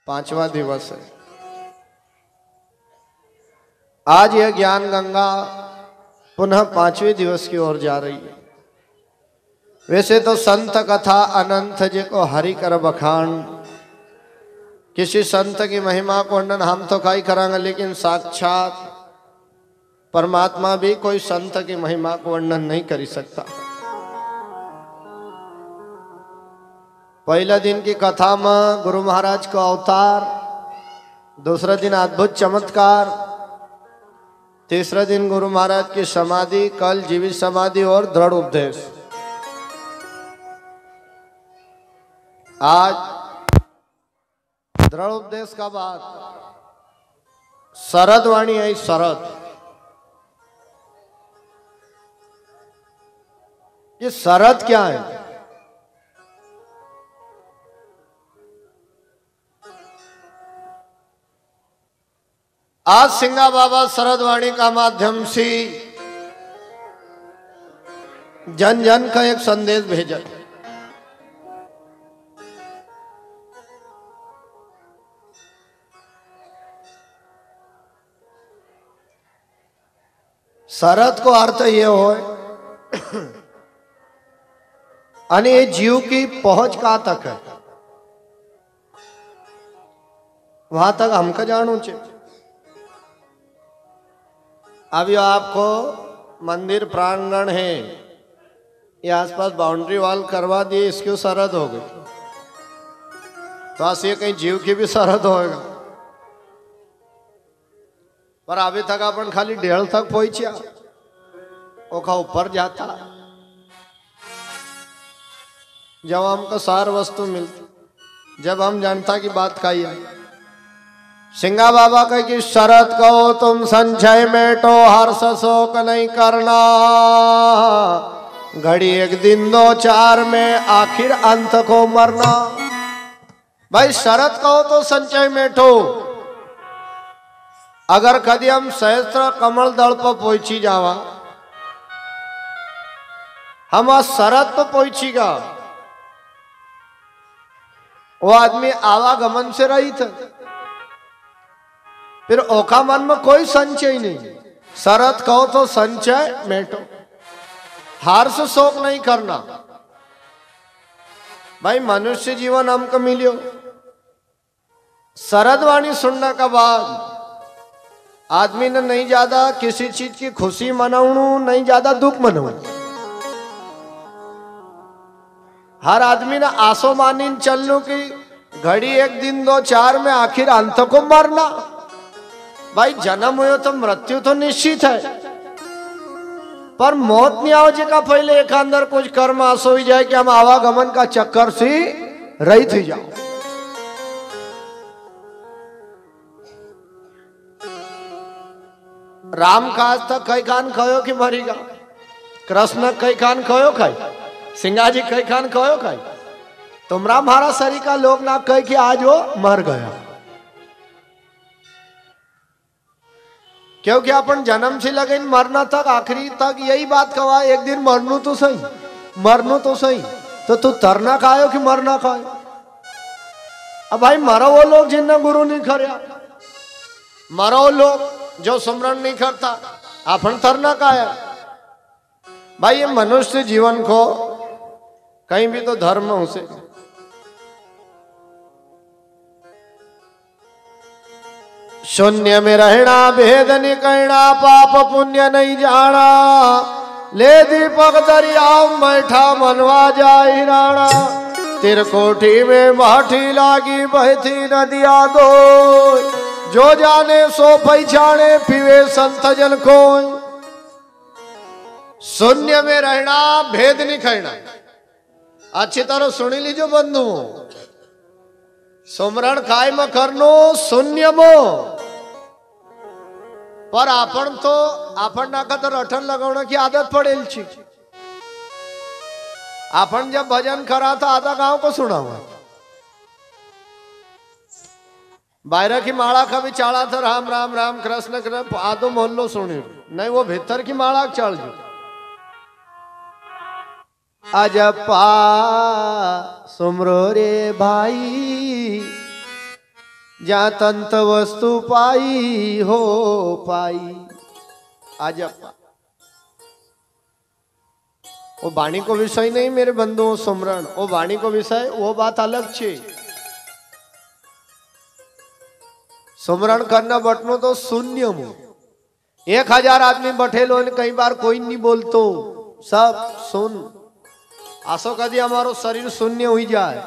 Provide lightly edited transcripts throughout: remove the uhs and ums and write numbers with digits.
5वां दिवस है। आज यह ज्ञान गंगा पुनः 5वें दिवस की ओर जा रही है। वैसे तो संत कथा अनंत जी को हरि कर बखान, किसी संत की महिमा को वर्णन हम तो कई करांगे, लेकिन साक्षात परमात्मा भी कोई संत की महिमा को वर्णन नहीं कर सकता। पहला दिन की कथा में गुरु महाराज का अवतार, दूसरा दिन अद्भुत चमत्कार, तीसरा दिन गुरु महाराज की समाधि, कल जीवित समाधि और दृढ़ उपदेश। आज दृढ़ उपदेश का बाद शरद वाणी आई। शरद, ये शरद क्या है? आज सिंगा बाबा शरद वाणी का माध्यम से जन जन का एक संदेश भेजा। शरद को अर्थ ये हो અને ये जीव की पहुंच कहां तक है, वहां तक हमको जानू चाहिए। अभी आपको मंदिर प्रांगण है, ये आसपास बाउंड्री वॉल करवा दिए, इसकी शरद हो गई, तो ऐसे कहीं जीव की भी शरद होएगा। पर अभी तक अपन खाली डेढ़ तक पहुंचा, ओखा ऊपर जाता जब हमको सार वस्तु मिलती, जब हम जानता की बात का ही है। सिंगा बाबा कहे कि शरद कहो तुम संचय मेटो, हर्ष शोक नहीं करना, घड़ी एक दिन दो चार में आखिर अंत को मरना। भाई शरद कहो तो संचय मेटो। अगर कभी हम सहस्त्र कमल दल पर पहुंची जावा, हम शरद पर पहुंचीगा, वो आदमी आवागमन से रहित है, फिर ओखा मन में कोई संचय नहीं। शरद कहो तो संचय मेटो, हर्ष शोक नहीं करना। भाई मनुष्य जीवन हमको मिलियो, शरद वाणी सुनने का बाद आदमी ने नहीं ज्यादा किसी चीज की खुशी मनाऊं, नहीं ज्यादा दुख मनाऊं। हर आदमी ने आसो मानी चलने की घड़ी एक दिन दो चार में आखिर अंत को मरना। भाई जन्म हुए तो मृत्यु तो निश्चित है, पर मौत नहीं आओ जी का पहले एक अंदर कुछ कर्म आसो ही जाए कि हम आवागमन का चक्कर से रहित ही जाओ। राम का आज तक कई खान खयो कि मरीगा, कृष्ण कई खान खयो खाई, सिंगा जी कई खान खयो खाई, तुमरा हमारा शरीर का लोग ना कहे कि आज वो मर गया। क्योंकि अपन जन्म से लगे मरना तक, आखिरी तक यही बात कहा, एक दिन मरनू तो सही, मरनू तो सही। तो तू तरना खायो कि मरना खायो? अब भाई मरो वो लोग जिन्हें गुरु नहीं खरिया, मरो लोग जो सुमरण नहीं करता, अपन तरना खाया। भाई ये मनुष्य जीवन को कहीं भी तो धर्म उसे शून्य में रहना, भेद नहीं कहना, पाप पुण्य नहीं जाना, ले दीपक दरियाव बैठा मनवा जाई राणा, तिरकोठी में भाठी लागी बहती नदिया दो, जो जाने सो पहचाने पीवे संत जन को। शून्य में रहना, भेद नहीं कहना। अच्छी तरह सुनी लीजिए बंधु, सुमरण काय में करनो शून्य मो, पर आपण तो आपण नाका तो रटन लगाने की आदत पड़ेल छी। आपण जब भजन करा था आधा गांव को सुना हुआ, बाहर की माला कभी चाड़ा था राम राम राम कृष्ण कृष्ण, आधो मोहल्लो सुनी नहीं, वो भीतर की माला चल जी। अजपा सुमरो रे भाई, जहाँ तंत वस्तु पाई हो पाई। आज वो वाणी को विषय नहीं मेरे बंधुओं सुमरण, वो वाणी को विषय वो बात अलग छे। सुमरण करना बटनो तो शून्य मु 1000 आदमी बैठेलो ने कई बार कोई नहीं बोलतो, सब सुन। आसो कभी हमारो शरीर शून्य हुई जाए,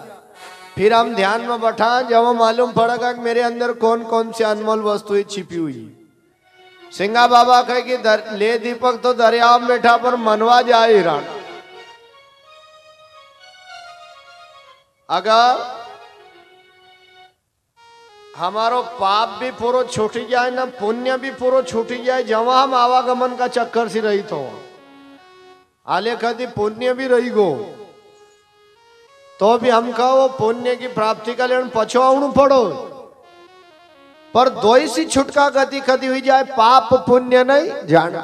फिर हम ध्यान में बैठा, जब मालूम पड़ेगा कि मेरे अंदर कौन कौन सी अनमोल वस्तुएं छिपी हुई। सिंगा बाबा कहे कि ले दीपक तो दरिया में बैठा पर मनवा जाए हिरण। अगर हमारो पाप भी पूरा छूटी जाए ना पुण्य भी पूरा छूटी जाए, जब हम आवागमन का चक्कर से रही तो आले कदी पुण्य भी रही गो तो भी हमका वो पुण्य की प्राप्ति का लेन पछवाणु पड़ो। पर दो ही सी छुटका गति कदी हुई जाए, पाप पुण्य नहीं जाना।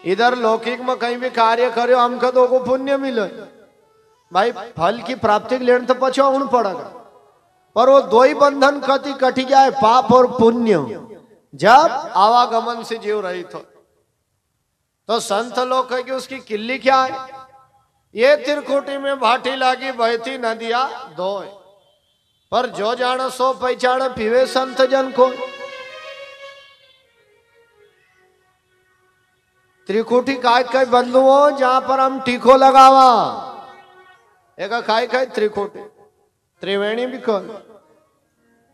इधर लौकिक में कहीं भी कार्य करो हमका तो को पुण्य मिले, भाई फल की प्राप्ति के लेन तो पछवाणु पड़ेगा। पर वो दो ही बंधन कति कटी जाए, पाप और पुण्य, जब आवागमन से जीव रही तो संत लोग कहे कि उसकी किल्ली क्या है? ये त्रिकुटी में भाटी लागी बहती नदिया दो, पर जो जाने सो पहचाने पीवे संत जन को। त्रिकुटी काय काय बंधुओं जहां पर हम टीको लगावा, एक काय काय त्रिकुटी, त्रिवेणी भी कह,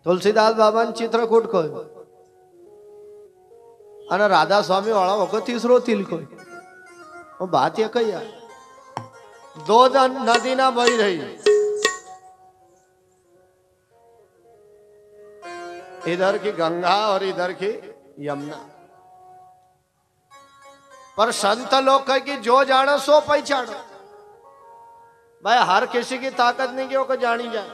तुलसीदास बाबा चित्रकूट कह, અને રાધા સ્વામી વાળા વખત तीसरो तिल को बात ये कही यार, दो नदी ना बही रही, इधर की गंगा और इधर की यमुना। पर संत लोग कहे कि जो जाने सो पहचानो, भाई हर किसी की ताकत नहीं कि वो जानी जाए।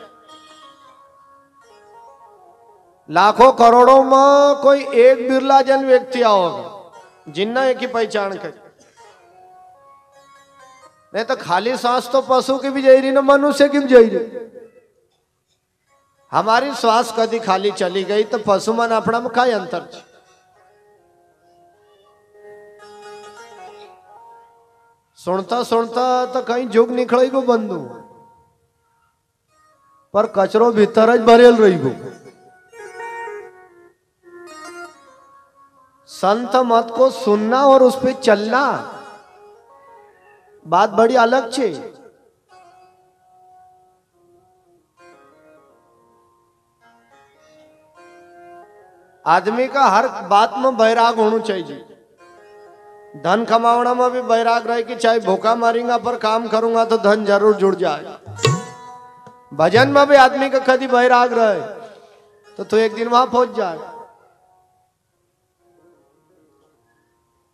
लाखों करोड़ों में कोई एक बिरला जन व्यक्ति आओगे जिन्ना एक ही पहचान कर, नहीं तो खाली सांस तो पशु की भी जाई रही ना मनुष्य की भी जाई रही। हमारी श्वास कभी खाली चली गई तो पशु मन अपना में काय अंतर छे? सुनता सुनता तो कहीं जुग निकल गो बंधु, पर कचरो भीतर ज भरेल रही गो। संत मत को सुनना और उस पे चलना बात बड़ी अलग छे। आदमी का हर बात में बैराग होना चाहिए। धन कमावना में भी बैराग रहे कि चाहे भूखा मारेगा पर काम करूंगा तो धन जरूर जुड़ जाए। भजन में भी आदमी का कभी बैराग रहे तो तू एक दिन वहां पहुंच जाए,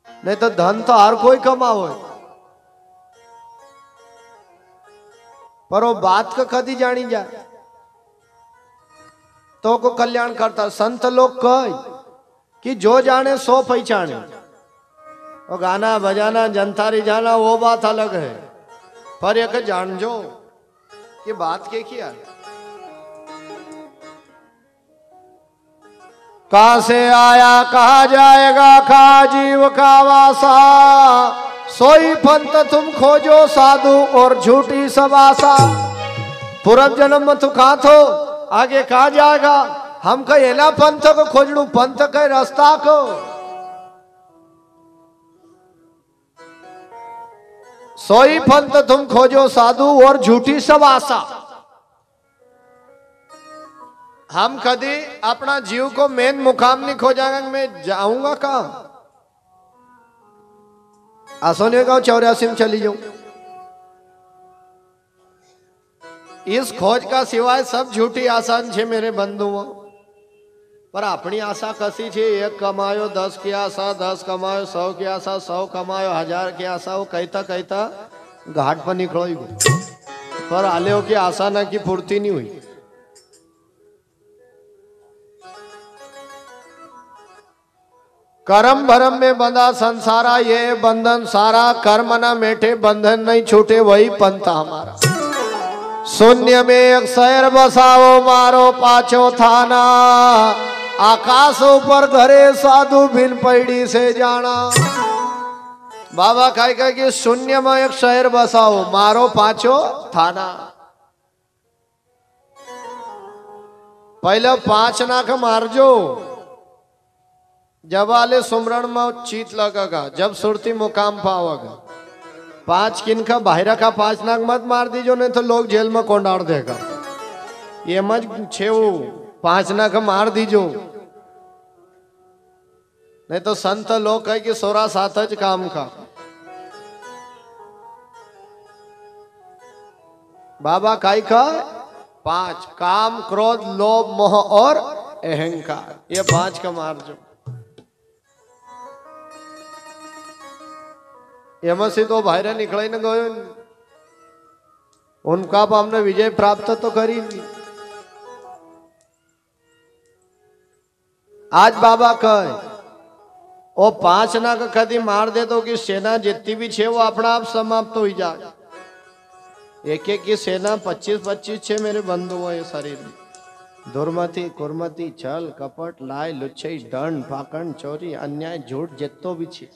नहीं तो धन तो हर कोई कमाओ, पर वो बात का कदी जानी जाए तो को कल्याण करता। संत लोग कहे कि जो जाने सो पहचाने, वो गाना बजाना जनता रिझाना वो बात अलग है, पर एक जान जो कि बात के किया। कहां से आया कहा जाएगा, कहा जीव का वासा, सोई पंथ तुम खोजो साधु और झूठी सब आशा। पूर्व जन्म में तू कहा थो, आगे कहा जाएगा, हम कहे ना पंथ को खोजू, पंथ कहे रास्ता को। सोई पंथ तुम खोजो साधु और झूठी सब आशा। हम कभी अपना जीव को मेन मुकाम नहीं खोजाएंगे, मैं जाऊंगा कहां? आसोने गांव 84 में चली जाऊं। इस खोज का सिवाय सब झूठी आशा छे मेरे बंधुओं। पर अपनी आशा कसी छे, एक कमायो 10 की आशा, 10 कमायो 100 की आशा, 100 कमायो 1000 की आशा। वो कहता कहता घाट पर निकलो ही गो, पर आले की आशा ना की पूर्ति नहीं हुई। कर्म भरम में बंधा संसारा, ये बंधन सारा, कर्म ना मेटे बंधन नहीं छूटे, वही पंथ हमारा। शून्य में एक शहर बसाओ मारो पाछो थाना, आकाश ऊपर घरे साधु बिन पैड़ी से जाना। बाबा काय कहे कि शून्य में एक शहर बसाओ मारो पाछो थाना। पहले 5 नाक मारजो, जब आले सुमरण में चीत लगेगा, जब सुरती मुकाम पाओगा। 5 किनका बाहर का 5 नाक मत मार दीजो, नहीं तो लोग जेल में कोंडाड़ देगा। ये मत छेव 5 नाक मार दीजो, नहीं तो संत लोग कहे कि 16-7 काम का। बाबा काय का 5 काम, क्रोध, लोभ, मोह और अहंकार, ये 5 का मार जो। एम से तो बाहर निकल न गयो, उनका हमने विजय प्राप्त तो करी नहीं। आज बाबा कहे वो 5 ना का कदी मार दे तो कि सेना जितनी भी छे वो अपना आप समाप्त हो जाए। एक एक की सेना 25-25 छे मेरे बंधु है शरीर में। दुर्मति, कुर्मति, छल, कपट, लाय, लुच्छई, दंड, फाकण, चोरी, अन्याय, झूठ जितो भी छे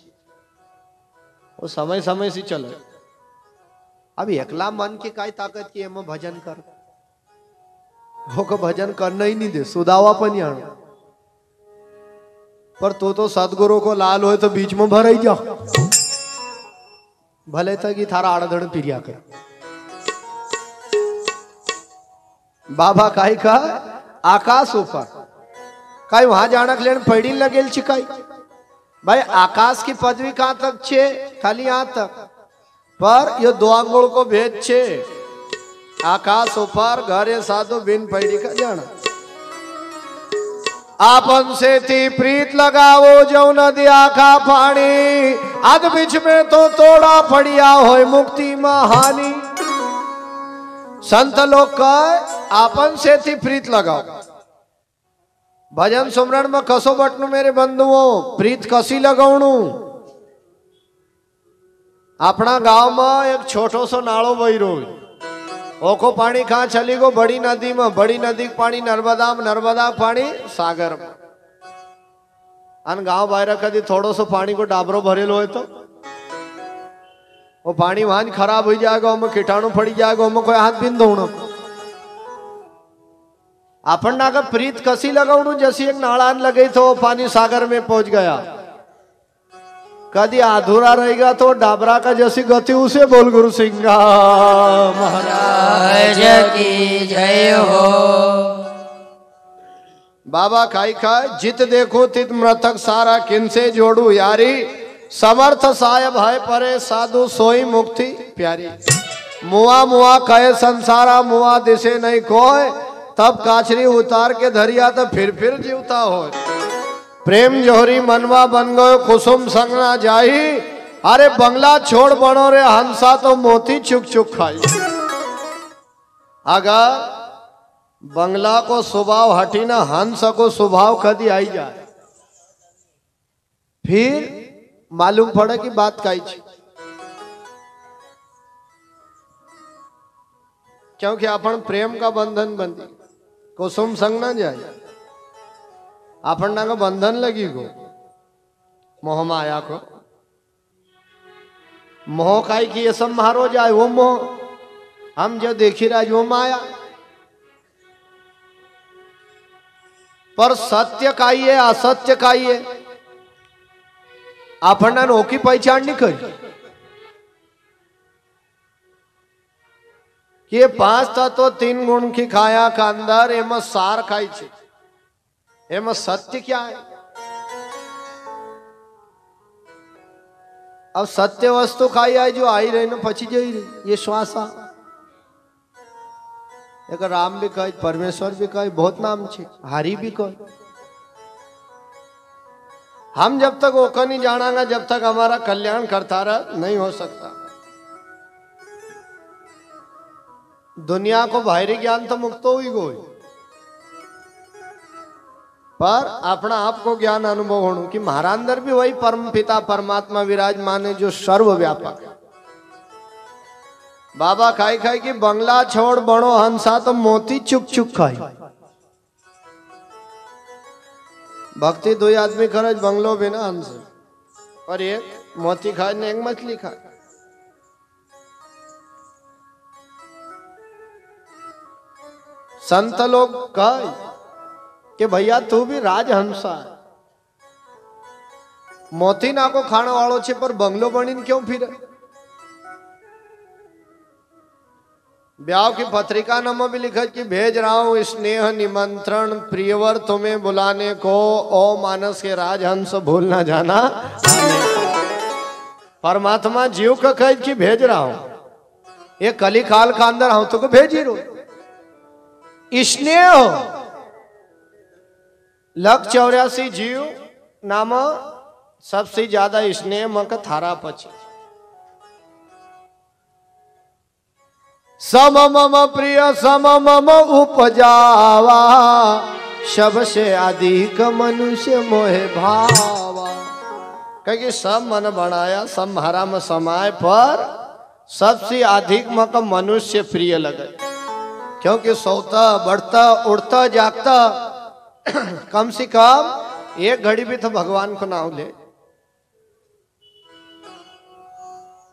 वो समय समय से चले। अब एकला मन की काय ताकत की एम भजन कर, वो को भजन करना ही नहीं दे, सुदावा पण याण। पर तो सदगुरु को लाल हो तो बीच में भर ही जाओ, भले तक कि थारा आड़धड़ पिरिया कर। बाबा काय का आकाश ऊपर काय वहां जाना के लिए पड़ी लगेल छिकाई। भाई आकाश की पदवी कहां तक छे, खाली यहां तक, पर ये 2 आंगुल को भेद छे। आकाश ऊपर घरे साधु बिन पड़ी का जाना। आपन से थी प्रीत लगाओ जो नदी आखा पानी, अध बीच में तो तोड़ा पड़िया हो मुक्ति महानी। संत लोग का आपन से थी प्रीत लगाओ। भजन सुमरण में कसो बटनु मेरे बंधुओं, प्रीत कसी लगावणु। अपना गांव में एक छोटो सो नाळो बही रहो, ओको पानी कहाँ चली गो, बड़ी नदी में, बड़ी नदी का पानी नर्मदा में, नर्मदा पानी सागर में। अन गांव बाहर कदी थोड़ो सो पानी को डाबरो भरेलो हो तो वो पानी वहां खराब हो जाएगा, उनमें कीटाणु पड़ी जाएगा, उनमें कोई हाथ बिन धोना। अपन ना का प्रीत कसी लगाऊ, जैसी एक नाड़ान लगी तो पानी सागर में पहुंच गया। कदी अधूरा रहेगा तो डाबरा का जैसी गति, उसे बोल गुरु सिंगा महाराज की जय हो। बाबा खाई खाए जित देखो तित मृतक सारा, किनसे जोड़ू यारी, समर्थ साय भय परे साधु सोई मुक्ति प्यारी। मुआ मुआ कहे संसारा, मुआ दिसे नहीं कोय, तब काछरी उतार के धरिया तो फिर जीवता हो। प्रेम जोहरी मनवा बन गयो कुसुम संग ना जाही, अरे बंगला छोड़ बनो रे हंसा तो मोती चुक चुक खाई। अगर बंगला को स्वभाव हटी ना, हंस को स्वभाव कदी आई जाए, फिर मालूम पड़े कि बात काई छे। क्योंकि अपन प्रेम का बंधन बंधी, कुसुम संग ना जाए, अपन ना का बंधन लगी गो मोह माया को। मोह काई की ये सब मारो जाए, वो मोह हम जो देखी रहा वो माया। पर सत्य काई है, असत्य काई है, अपन नोकी पहचान नहीं करी कि ये 5 तत्व 3 गुण की खाया का अंदर एम सार खाई छे, एम सत्य क्या है। अब सत्य वस्तु खाई आई जो आई रही ना पची जाई रही, ये श्वासा। एक राम भी कहे, परमेश्वर भी कहे, बहुत नाम छे, हरि भी कहे। हम जब तक वो नहीं जानागा, जब तक हमारा कल्याण करता रहा नहीं हो सकता। दुनिया को बाहरी ज्ञान तो मुक्त हो ही गई, पर अपना आप को ज्ञान अनुभव होना कि महारा अंदर भी वही परम पिता परमात्मा विराजमान है जो सर्वव्यापक है। बाबा खाई खाई की बंगला छोड़ बड़ो हंसा तो मोती चुक चुक खाई। भक्ति दो आदमी खरच बंगलो बिना हंस, और एक मोती खाए ने एक मछली खाए। संत लोग कहे कि भैया तू भी राजहंसा है, मोती ना को खाने वालों छे पर बंगलो बनीने क्यों फिरे। ब्याह की पत्रिका नमा भी लिखा कि भेज रहा हूं स्नेह निमंत्रण प्रियवर तुम्हें बुलाने को, ओ मानस के राजहंस भूल ना जाना। परमात्मा जीव का कह कि भेज रहा हूं, ये कली काल का अंदर हूं तो भेज ही रो। स्नेह लख 84 जीव नाम सबसे ज्यादा स्नेह मक थारा पछ। सम मम प्रिय सम मम उपजावा, सबसे अधिक मनुष्य मोहे भावा। क्योंकि सब मन बनाया सब महारा में समाय, पर सबसे अधिक मक मनुष्य प्रिय लगे। क्योंकि सोता बढ़ता उड़ता जागता कम से कम एक घड़ी भी तो भगवान को नाम ले।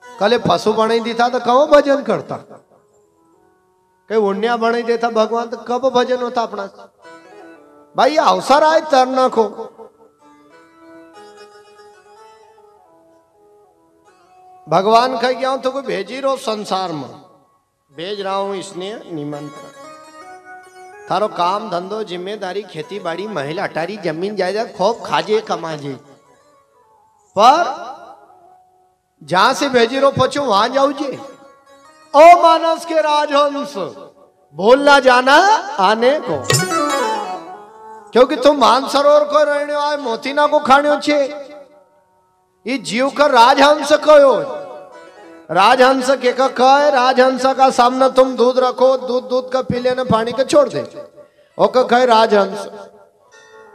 कल पशु बना देता तो कब भजन करता, कहीं उन्या बना देता भगवान तो कब भजन होता अपना। भाई अवसर आए तरना को, भगवान कह गया हूं तो कोई भेजी रो संसार में, भेज रहा हूं इसने निमंत्रण। थारो काम धंधो जिम्मेदारी खेती बाड़ी महिला अटारी जमीन जायदाद खूब खाजे कमाजे, पर जहां से भेजी रो पचो वहां जाऊ जे। ओ मानस के राजहंस भूल ना जाना आने को, क्योंकि तुम मानसरोवर को रहने आए मोतीना को खाने छे। ये जीव का राजहंस कहो, राजहंस के का कहे, राजहंस का सामने तुम दूध रखो, दूध दूध का पी लेना पानी का छोड़ दे, ओ का कहे राजहंस।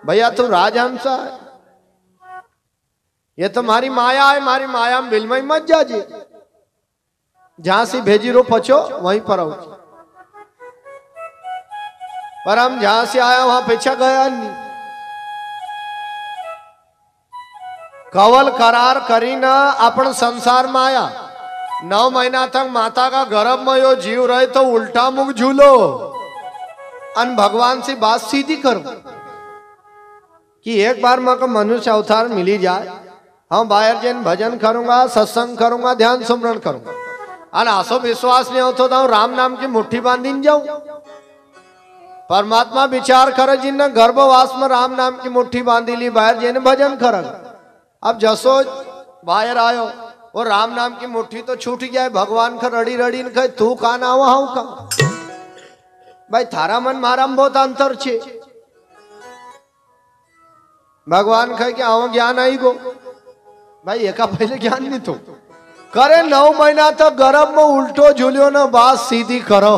भैया तू राजहंस है, ये तो मारी माया है, मारी माया में बिल में मत जाजे। जहां से भेजी रो पचो वहीं पर आओ, पर हम जहां से आया वहां पीछा गया नहीं। कवल करार करी ना अपन संसार में आया, 9 महीना तक माता का गर्भ में यो जीव रहे तो उल्टा मुख झूलो, अन भगवान से बात सीधी करो कि एक बार मको मनुष्य अवतार मिली जाए, हम बाहर जैन भजन करूंगा, सत्संग करूंगा, ध्यान सुमरण करूंगा, अन आसो विश्वास नहीं होता तो राम नाम की मुट्ठी बांधी जाऊं। परमात्मा विचार करे जिन गर्भवास में राम नाम की मुट्ठी बांधी ली, बाहर जैन भजन करेगा। अब जसो बाहर आयो वो राम नाम की मुट्ठी तो छूट गया, भगवान का रड़ी रड़ी ने कहे तू का ना हूं का। भाई थारा मन मारा में बहुत अंतर छे। भगवान कहे कि आओ ज्ञान आई गो, भाई एका पहले ज्ञान नहीं तो करे। 9 महीना तक गर्भ में उल्टो झूलियो ना, बात सीधी करो।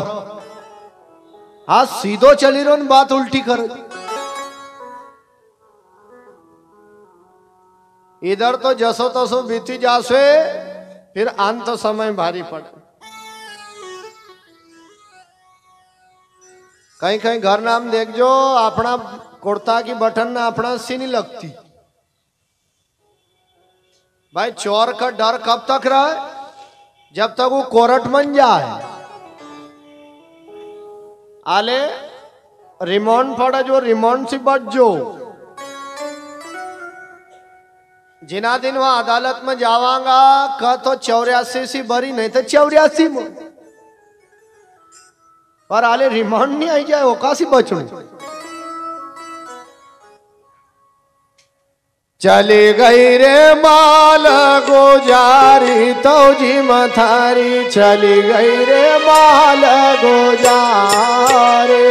हाँ सीधो चली रो न बात उल्टी करो। इधर तो जसो तसो बीती जासे, फिर अंत समय भारी पड़े। कहीं कहीं घर नाम देख जो अपना कुर्ता की बटन ना अपना सी नहीं लगती। भाई चोर का डर कब तक रहे, जब तक वो कोरट बन जाए। आले रिमांड पड़ा जो रिमांड से बच जो, जिना दिन वहां अदालत में जावांगा का तो 84 से बरी नहीं तो 84 में, पर आले रिमांड नहीं आई जाए वो कासी बचने। चली गई रे माल गुजारी तो जी मथारी, चली गई रे माल गुजारी,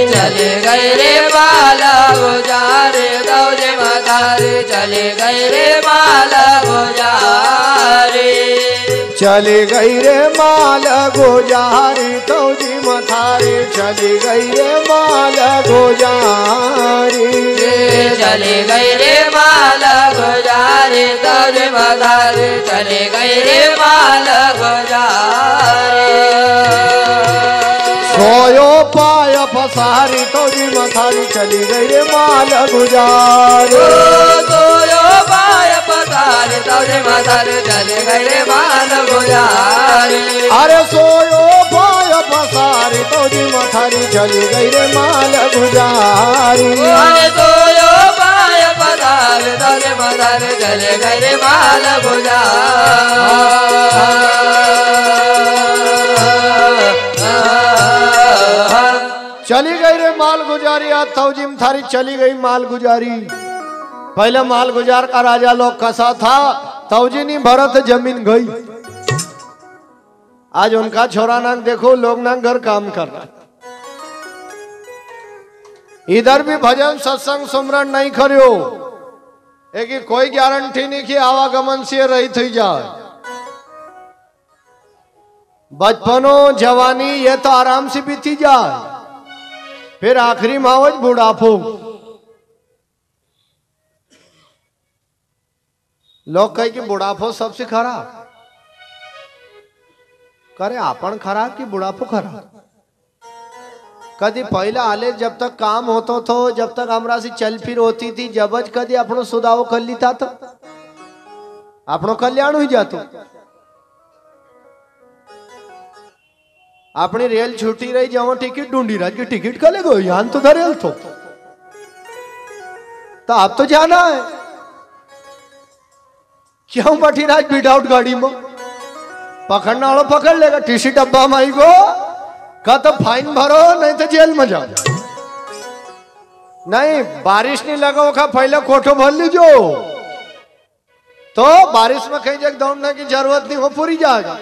चली गई रे माल गुजारी तो जी मथारी, चली गई रे माल गुजारी, चली गई रे माल गुजारी तो जी मथारी, चली गई रे माल गुजारी, चली गई रे माल गुजारी तो जी मथारी, चली गई रे माल गुजारी। गुजारी। सोयो पाय पसारे तौजे मथारे चले गए रे माल गुजारी। अरे सोयो पाय पसारे तौजे मथारे चले गए रे माल गुजारी। अरे सोयो पाय पसारे तौजे मथारे चले गए रे माल गुजारी। चली गई रे माल गुजारी। आज तौजी में थारी चली गई माल गुजारी। पहले माल गुजार का राजा लोग कसा था, तौजी नहीं भरत जमीन गई। आज उनका छोरा नांग देखो, लोग नांग घर काम कर रहा। इधर भी भजन सत्संग सुमरण नहीं करियो, एक कोई गारंटी नहीं कि आवागमन से रही थी जाए। बचपनो जवानी ये तो आराम से बीती जाए, फिर आखिरी मावज बुढ़ापो। लोग कहे कि बुढ़ापो सबसे खराब। करे आपन खराब कि बुढ़ापो खराब? कदी पहला आले जब तक काम होतो थो, जब तक हमरा से चल फिर होती थी, जबज कदी अपनो सुधाव कर ली था तो अपनो कल्याण हुई जातो। अपनी रेल छूटी रही, जहाँ टिकट ढूंढी रहा कि टिकट कले गो यहाँ तो धरेल तो आप तो जाना है। क्यों बैठी राज विदाउट गाड़ी में? पकड़ना वाला पकड़ लेगा, टीसी डब्बा में आई गो का तो फाइन भरो, नहीं तो जेल में जाओ। नहीं बारिश नहीं लगा होगा, पहले कोठो भर लीजो, तो बारिश में कहीं जगह दौड़ने की जरूरत नहीं हो, पूरी जाएगा।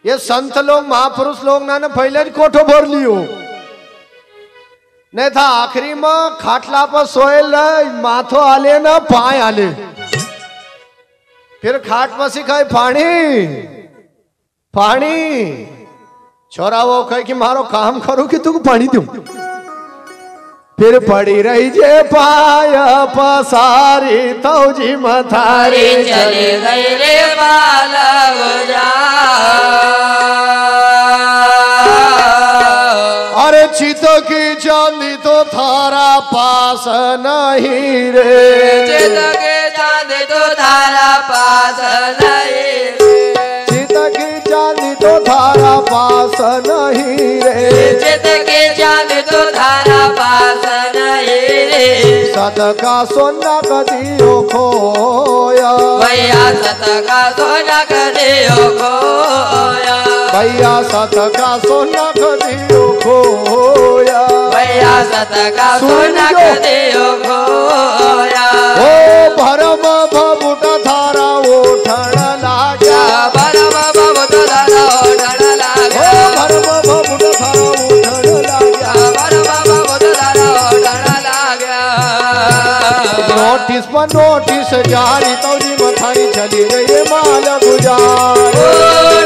ये संत लोग महापुरुष लोग ना पहले कोठो भर लियो, नहीं था आखिरी में खाटला पर सोएल माथो आले ना पाए आले, फिर खाट में सिखाए पानी छोरा वो कहे कि मारो काम करो कि तुमको पानी दूं। फिर पड़ी रही जे पाया पसारी तौजी मथारी चले गए रे माला गुजारी। अरे चित की चांदी तो थारा पास नहीं रे, चित की चांदी तो थारा पास नहीं रे, चित की चांदी तो थारा पास नहीं रे, चित की चांदी तो थारा पास नहीं रे। सदका सोना कदियो खोया, भैया सदका सोना कदियो खोया, भैया सदका सोना कदियो खोया, भैया सदका सोना कदियो खोया। ओ भरम भबुट थारा उठण लाग्या, भरम भबुट थारा उठण लाग्या, ओ भरम भबुट थारा उठण लाग्या, भरम भबुट थारा उठण लाग्या। नोटिस पर नोटिस जारी तौजी मथारी चली गई माल गुजारी।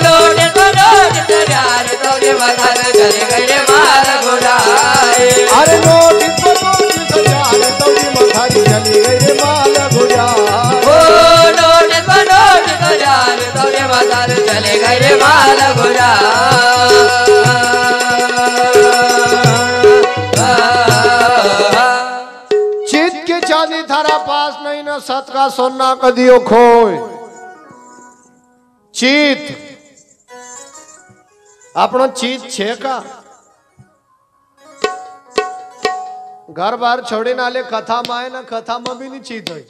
नोटिस पर नोटिस जारी तौजी मथारी चली गई माल गुजारी। अरे नोटिस पर नोटिस जारी तौजी मथारी चली गई माल गुजारी। नोटिस पर नोटिस जारी तौजी मथारी चली गई माल गुजारी। चित की चांदी थारा पास नहीं ना, सत का सोना कदियो खोय। चित अपनो चीज छे का घर बार छोड़ी नाले कथा में आए ना, कथा में भी नहीं चीत हुई।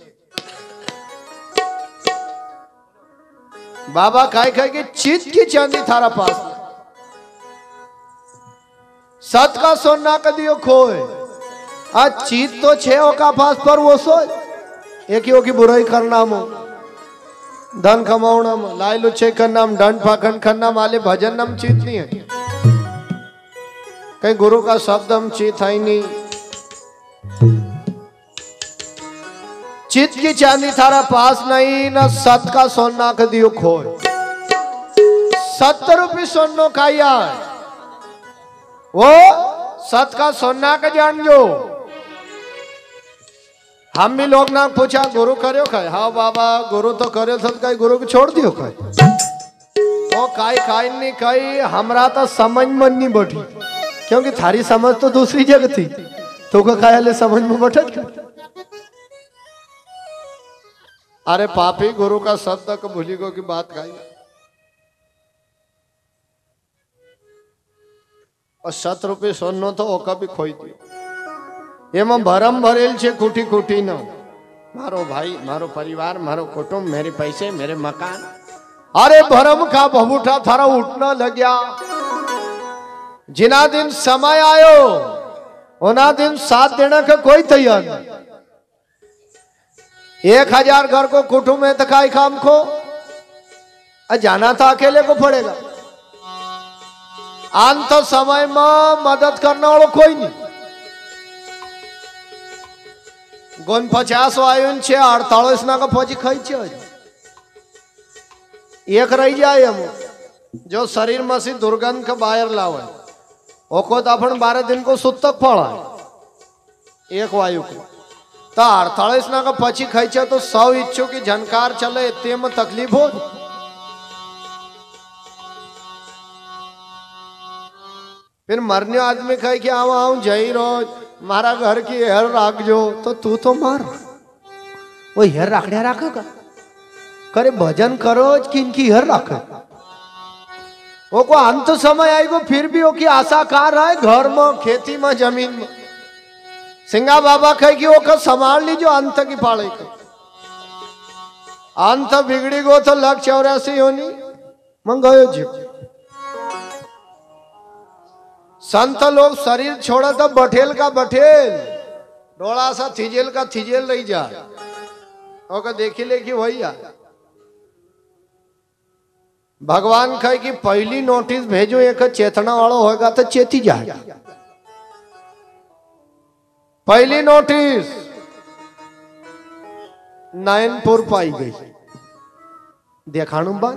बाबा काय कहे कि चित की चांदी थारा पास, सत का सोना कदियो खोए। आज चीत तो छे का पास पर वो सो एक ही की बुराई करना मो, धन कमाना में, लाई लुच्छे करना में, दंड पाखंड करना वाले भजन नाम चीत नहीं है। कहीं गुरु का शब्द हम चीत है नहीं। चित की चांदी थारा पास नहीं ना, सत का सोना कदियो खोए। 70 रुपये सोनो का यार वो सत का सोना का जान जो। हम भी लोग ना पूछा गुरु करो खाए, हाँ बाबा गुरु तो करे सत का गुरु को छोड़ दियो खाए, वो काई नहीं खाई। हमरा तो समझ मन नहीं बैठी, क्योंकि थारी समझ तो दूसरी जगह थी। तो का खाया समझ में बैठत। अरे पापी गुरु का शब्द को भूली गो की बात खाई और 7 रुपये सोनो तो ओका भी खोई दियो। एम भरम भरेल छे खूटी खूटी न मारो भाई मारो परिवार मारो कुटुंब मेरे पैसे मेरे मकान। अरे भरम का भभूठा थारा उठना लग्या। जिना दिन समय आयो उना दिन साथ देने का कोई तैयार नहीं। 1000 घर को कुटुंब में तकाई काम को जाना था अकेले को पड़ेगा। अंत समय में मदद करने वालों कोई नहीं। गोन 50 आयु छे 48 ना का फौजी खाई छे। एक रही जाए हम जो शरीर में से दुर्गंध का बाहर लावे ओको तो अपन 12 दिन को सुतक पड़ा एक वायु को तो 48 ना का पची खाई छे तो 100 इच्छों की झनकार चले इतने में तकलीफ हो। फिर मरने आदमी कहे कि आओ आओ जई रोज मारा घर की हेर राख जो तो तू तो मार वो हेर राखड़िया राखेगा करे भजन करो कि इनकी हेर राखे। वो को अंत समय आएगो फिर भी वो की आशा कार है घर में खेती में जमीन में। सिंगा बाबा कहे कि वो का संभाल लीजो अंत की पाले का। अंत बिगड़ी गो तो 184 होनी मंगायो जी। संत लोग शरीर छोड़ा तो बठेल का बठेल डोला सा थिजेल का थिजेल रही जा ओका देखी ले कि भैया भगवान कहे कि पहली नोटिस भेजो एक चेतना वाला होगा तो चेती जाएगा। पहली नोटिस नयनपुर पाई गई देखाणु बन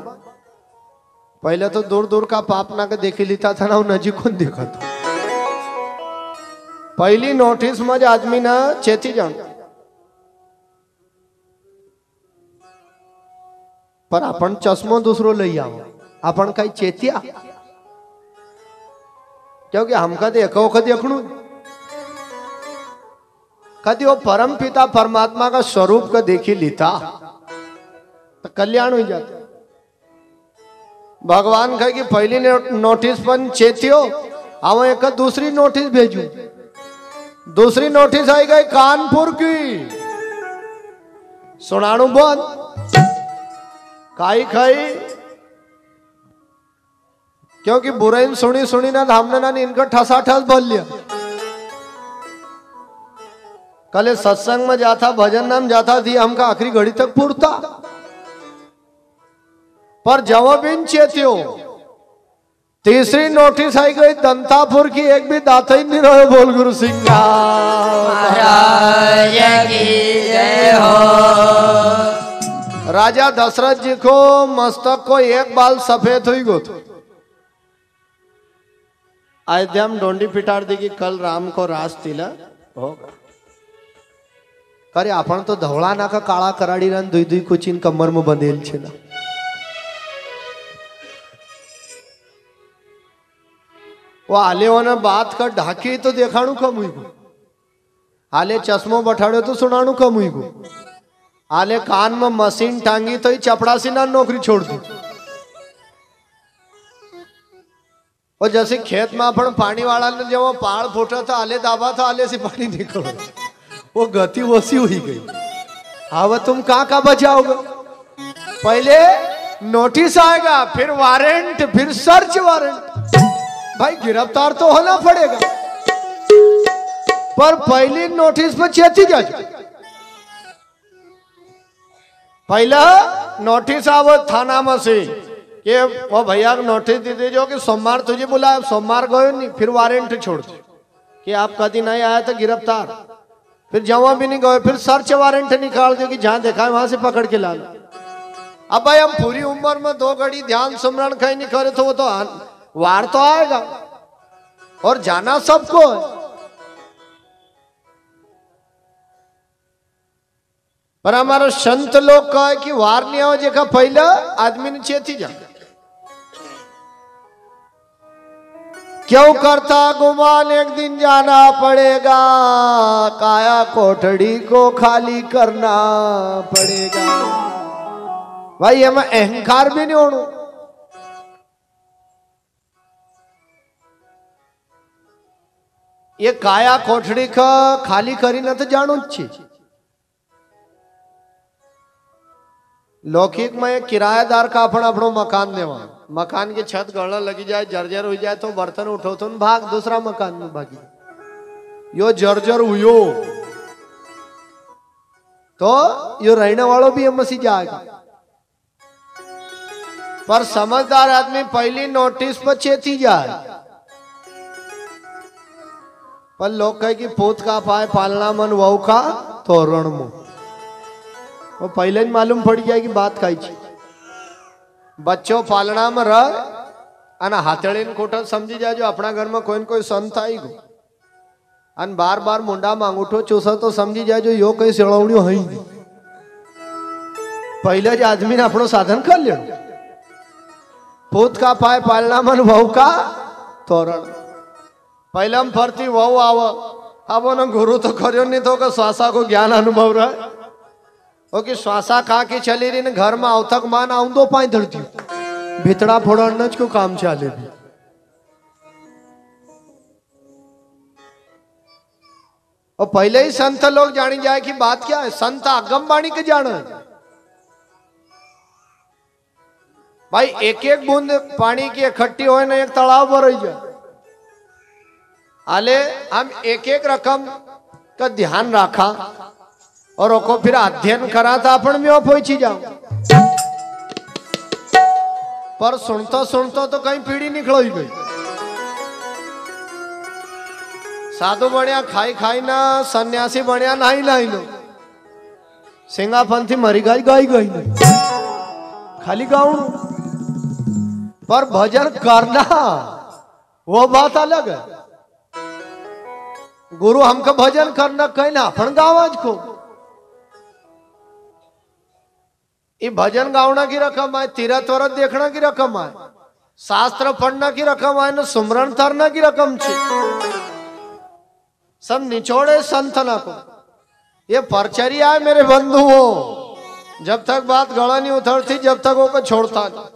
पहले तो दूर दूर का पाप ना के देखी लेता था ना नजीक को देखा था। पहली नोटिस में आदमी ना चेती जान पर अपन चश्मो दूसरो ले आओ अपन कई चेतिया क्योंकि हमका देखो कदी अखणु कदी वो परम पिता परमात्मा का स्वरूप का देखी लेता तो कल्याण हो जाता। भगवान कहे कि पहली नोटिस पर चेतियो आव एक दूसरी नोटिस भेजू। दूसरी नोटिस आई गई कानपुर की सुनाणु बंद काई खाई क्योंकि बुराई सुनी सुनी ना हमने ना इनका ठसा ठस बोल लिया। कल सत्संग में जाता भजन नाम जाता थी हमका आखिरी घड़ी तक पूरता पर जवाब इन चेतियो। तीसरी नोटिस आई गई दंतापुर की एक भी दाता ही नहीं रहे बोल गुरु सिंह राजा दशरथ जी को मस्तक को एक बाल सफेद हुई गो तो अयोध्या में डोंडी पिटार दी कि कल राम को रास तिला होगा। करे अपन तो धवला ना का काला कराड़ी रन दुई दुई कुछ इन कमर में बंधेल छे ना। वो आले वाना बात कर ढाकी तो देखाणु कम हुई गो। आले चश्मो बैठाड़ो तो सुनाणु कम हुई गो। आले कान में मशीन टांगी तो ही चपड़ासी ना नौकरी छोड़ दी। और जैसे खेत में अपन पानी वाला ने जब वो पहाड़ फूटा था आले दाबा था आले से पानी निकल वो गति वसी हुई गई। अब तुम कहाँ बचाओगे। पहले नोटिस आएगा फिर वारंट फिर सर्च वारंट भाई गिरफ्तार तो होना पड़ेगा। पर पहली नोटिस पर चेती जा पहला नोटिस आवो थाना में से कि वो भैया को नोटिस दे दे जो कि सोमवार तुझे बुलाया सोमवार गए नहीं फिर वारंट छोड़ दे कि आप कभी नहीं आया तो गिरफ्तार। फिर जवां भी नहीं गए फिर सर्च वारंट निकाल दो कि जहां देखा है वहां से पकड़ के ला लो। अब भाई हम पूरी उम्र में 2 घड़ी ध्यान सुमरण कहीं नहीं करे तो वो तो वार तो आएगा और जाना सबको है। पर हमारा संत लोग कहे कि वार नहीं आओ जेका पहला आदमी ने चेती जा क्यों करता गुमान एक दिन जाना पड़ेगा, काया कोठड़ी को खाली करना पड़ेगा। भाई हमें अहंकार भी नहीं होना। ये काया कोठड़ी का खाली करी न तो जानो छे। लौकिक में किराएदार का अपना अपनो मकान देवा, मकान की छत गड़ना लगी जाए, जर्जर हो जाए तो बर्तन उठो तो भाग दूसरा मकान में भागी। यो जर्जर हुयो तो यो रहने वालों भी हम मसी जाएगा। पर समझदार आदमी पहली नोटिस पर चेती जाए। पर लोग कहे कि पोत का पाए पालना मन वहु का तोरण मु, वो पहले ही मालूम पड़ जाएगी बात काई छी। बच्चों पालना में रह अन हाथेड़ी कोठल समझी जाए जो अपना घर में कोई न कोई संत आई गो, अन बार बार मुंडा मांगूठो चूसा तो समझी जाए जो यो कई सेड़वणियो है ही। पहले जो आदमी ने अपनो साधन कर लियो। पूत का पाए पालना मन वहु का तोरण। पहले हम फरती वहु आव, अब न गुरु तो करियो नहीं तो का श्वासा को ज्ञान अनुभव रहे। ओ कि श्वासा खा के चली रही न घर में आवतक मान आऊं दो पाई धरती भितड़ा फोड़न को काम चाले भी। और पहले ही संत लोग जानी जाए कि बात क्या है। संत आगम बाणी के जाना भाई, एक एक बूंद पानी की इकट्ठी हो ना एक तालाब भर जाए। आले हम एक एक रकम का ध्यान रखा और ओको फिर अध्ययन करा था अपन में पहुंची जाओ। पर सुनता सुनता तो कहीं पीढ़ी निकल ही गई। साधु बढ़िया खाई खाई ना, सन्यासी बढ़िया नहीं लाई लो, सिंगा पंथी मरी गई गाई गई खाली गाऊं। पर भजन करना वो बात अलग है। गुरु हमको भजन करना कहीं ना अपन गाँव को। ये भजन गावना की रकम है, तीरथ व्रत देखना की रकम है, शास्त्र पढ़ना की रकम है, न सुमरण तरना की रकम छे। सब निचोड़े संतना को। ये परचर्या है मेरे बंधुओं। जब तक बात गला नहीं उतरती जब तक वो को छोड़ता नहीं।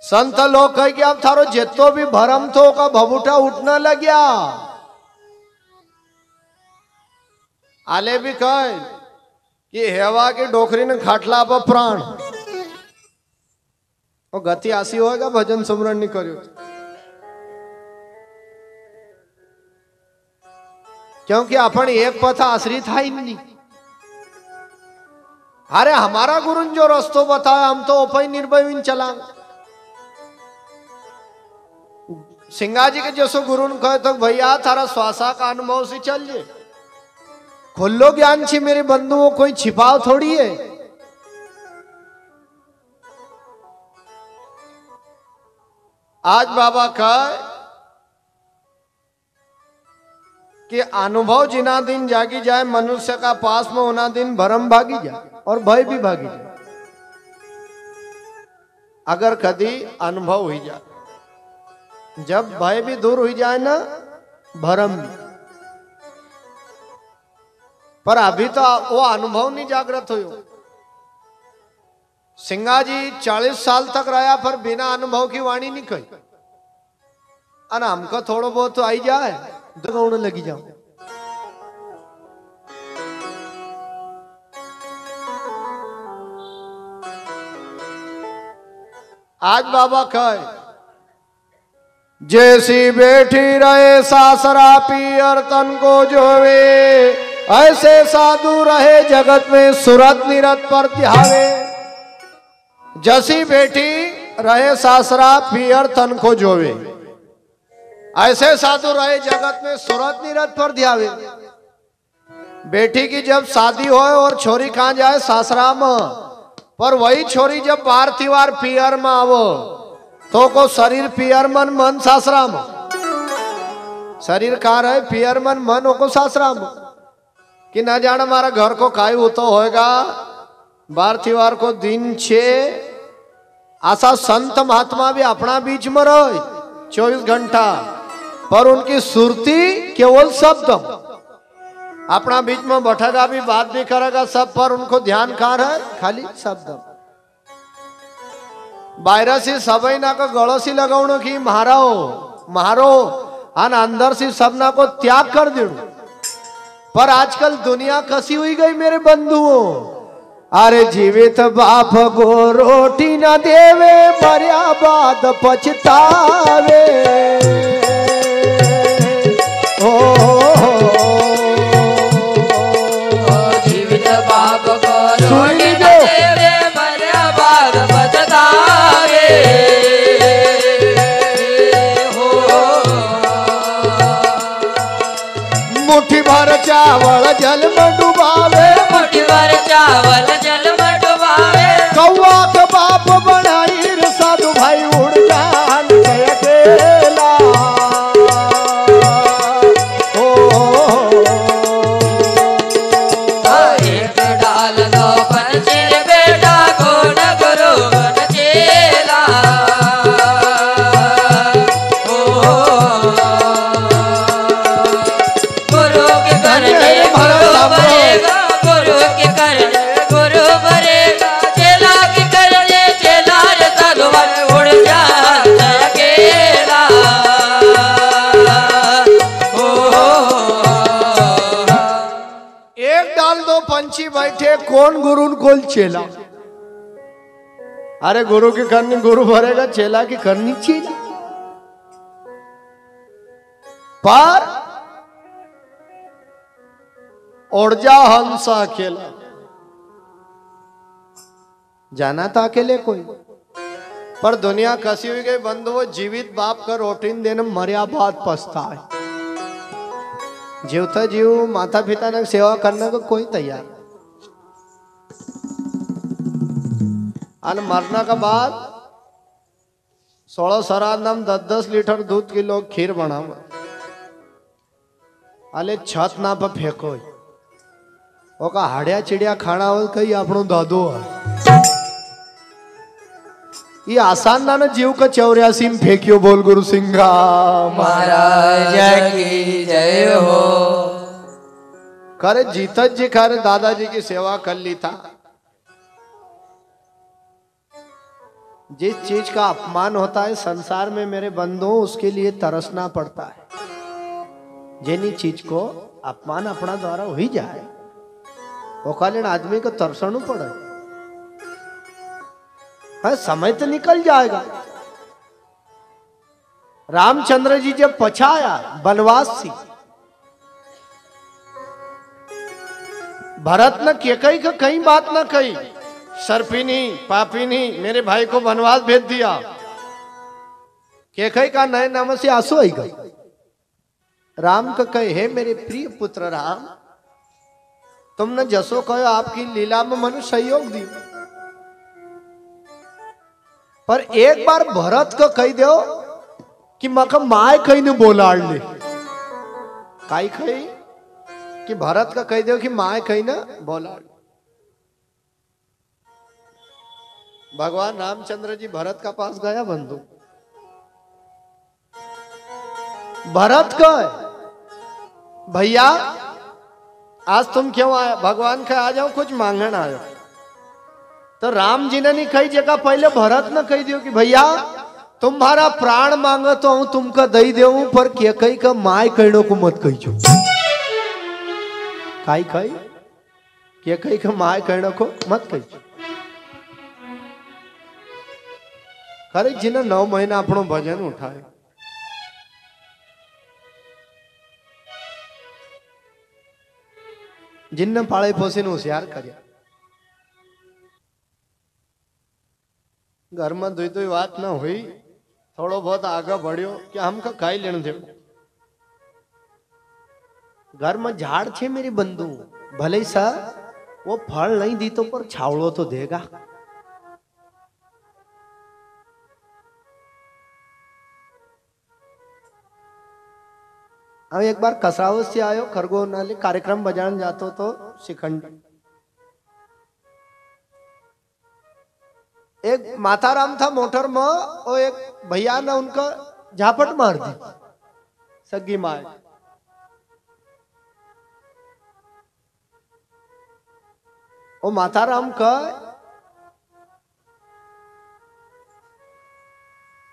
संत लोग कहे कि अब थारो जितो भी भरम तो का भबूटा उठना लग गया। आले भी कहे कि हेवा की डोकरी ने खाटला पर प्राण और गति आसी होगा भजन सुमरण नहीं करियो। क्योंकि अपन एक पथ आश्रित है ही नहीं। अरे हमारा गुरु जो रास्तों बताया हम तो ओपई निर्भय चला। सिंगा जी के जैसो गुरु ने कहे तो भैया थारा श्वासा का अनुभव से चल जे। खुल्लो ज्ञान छी मेरे बंधुओं, कोई छिपाव थोड़ी है। आज बाबा कहे कि अनुभव जिना दिन जागी जाए मनुष्य का पास में उना दिन भरम भागी जाए और भय भी भागी जाए। अगर कभी अनुभव हुई जाए, जब भय भी दूर हुई जाए ना भरम भी। पर अभी तो वो अनुभव नहीं जागृत हुई। सिंगा जी 40 साल तक रहा पर बिना अनुभव की वाणी नहीं कही। और हमको थोड़ा बहुत तो आई जाए दौड़ने लगी जाओ। आज बाबा कहे जैसी बैठी रहे सासरा पियर तन को जोवे, ऐसे साधु रहे जगत में सुरत निरत पर ध्यावे। जैसी बेटी रहे सासरा पियर तन को जोवे, ऐसे साधु रहे जगत में सुरत निरत पर ध्यावे। बेटी की जब शादी हो और छोरी कहां जाए सासरा में, पर वही छोरी जब बार तिवार पियर में आवो तो को शरीर पियर मन मन सासरा में। शरीर कहाँ रहे पियर मन मन को सासरा में। कि न जाने हमारा घर को काई हो तो होएगा बार तिवार को दिन छे। आशा संत महात्मा भी अपना बीच में रहे, 24 घंटा, पर उनकी सुरती केवल शब्द। अपना बीच में बैठेगा भी, बात भी करेगा सब, पर उनको ध्यान कहाँ है? खाली शब्द। बाहर से सबई ना को गड़ो सी लगाउणो की मारो और अंदर से सबना को त्याग कर दे। पर आजकल दुनिया कसी हुई गई मेरे बंधुओं। अरे जीवित बाप को रोटी न देवे, मर्या बाद पछतावे। जीवित बाप को रोटी न देवे, मर्या बाद पछतावे। मुट्ठी भर चावल जल में डुबावे, मुट्ठी भर चावल जल में डुबावे। कौआ के बाप बनाई रे साधु भाई, उड़ जान के अकेला। एक डाल दो पंछी बेटा को न गुरु बन चेला। गुरु के करने गुरु बनेगा, गुरु के करने गुरु बनेगा। चेला के करने चेला रे साधु भाई, उड़ जान अकेला। एक डाल दो पंछी बैठे, कौन गुरु कोल चेला। अरे गुरु की करनी गुरु भरेगा, चेला की करनी चेला। पर उड़ जा हंसा अकेला। जाना था अकेले कोई, पर दुनिया कसी हुई गई बंधुओं। जीवित बाप का रोटीन देने मर्या बात पछता है। जीवता जीव माता पिता ने सेवा करने को कोई तैयार। और मरने के बाद 16 सराद नाम 10-10 लीटर दूध की लोग खीर बनावे। अले छत ना पर फेंको, ओका हाड़िया चिड़िया खाना हो कई अपनो दादो है। ये आसान ना जीव का 84 में फेंकियो। बोल गुरु सिंघा महाराज की जय हो। करे जीतत जी करे दादाजी की सेवा कर ली था। जिस चीज का अपमान होता है संसार में मेरे बंधुओं, उसके लिए तरसना पड़ता है। जिनी चीज को अपमान अपना द्वारा हो ही जाए, वो कालीन आदमी को तरसणु पड़े। है समय तो निकल जाएगा। रामचंद्र जी जब पछाया वनवास से, भरत ने केकई का कई बात ना कही। सर्पिनी पापिनी मेरे भाई को वनवास भेज दिया। केकई का नए नाम से आंसू आई गई। राम का कहे, हे मेरे प्रिय पुत्र राम, तुमने जसो कहो आपकी लीला में मनु सहयोग दी। पर एक बार भरत को कही दो कि मका माय कहीं ने बोलाड़ ले। काई कही कि भरत का कह दो कि माय कहीं ना बोलाड़। भगवान रामचंद्र जी भरत का पास गया बंधु। भरत का भैया आज तुम क्यों आए? भगवान का आ जाओ कुछ मांगन आयो। तो राम जी ने नहीं कही जगह पहले भरत ने कही दियो कि भैया तुम्हारा प्राण मांगो तो हूं तुमका दई देऊं, पर के कही का माय कहनो को मत कही जो। काई कही के कही का माय कहनो को मत कही जो। खरे जिन्हें 9 महीना अपनो भजन उठाए, जिनने पाले पोसे ने होशियार कर्या। घर में दुई बात ना हुई, थोड़ो बहुत आगे बढ़ियो कि हमका काई लेने दे। घर में झाड़ छे मेरी बंधु, भले सा वो फल नहीं दी तो पर छावड़ो तो देगा। अब एक बार कसरावत से आयो, खरगोन नाले कार्यक्रम बजाने जातो तो शिखंड। एक माताराम था मोटर में, और एक भैया ने उनका झापट मार दी सगी माए। ओ माताराम कह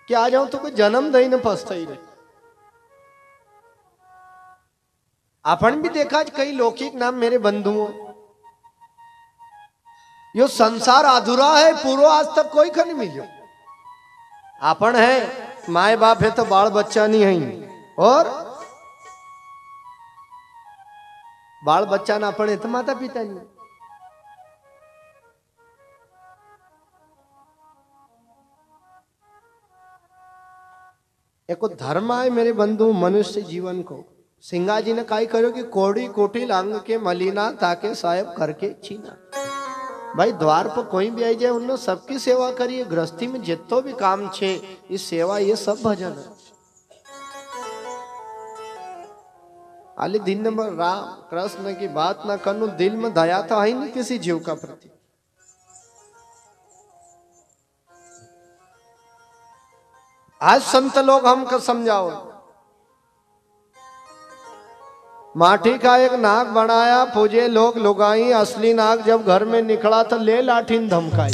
कि आ जाऊं तो कोई जन्म दई न पछताई रही। अपन भी देखा कई लौकिक नाम मेरे बंधुओं, यो संसार अधूरा है, पूरो आज तक कोई खन मिलो। अपन है माए बाप है तो बाल बच्चा नहीं है, और बाल बच्चा ना पड़े तो माता पिता नहीं। एक धर्म है मेरे बंधु मनुष्य जीवन को। सिंगा जी ने काई करो कि कोड़ी कोटी लांग के मलिना ताके साहेब करके छीना। भाई द्वार पर कोई भी आई जाए उन्होंने सबकी सेवा करिए। गृहस्थी में जितो भी काम छे इस सेवा ये सब भजन है। आले दिन नंबर राम कृष्ण की बात ना करूं, दिल में दया तो आई नहीं किसी जीव का प्रति। आज संत लोग हमको समझाओ, माटी का एक नाग बनाया, पूजे लोग लुगाई, असली नाग जब घर में निकला तो ले लाठीन धमकाई।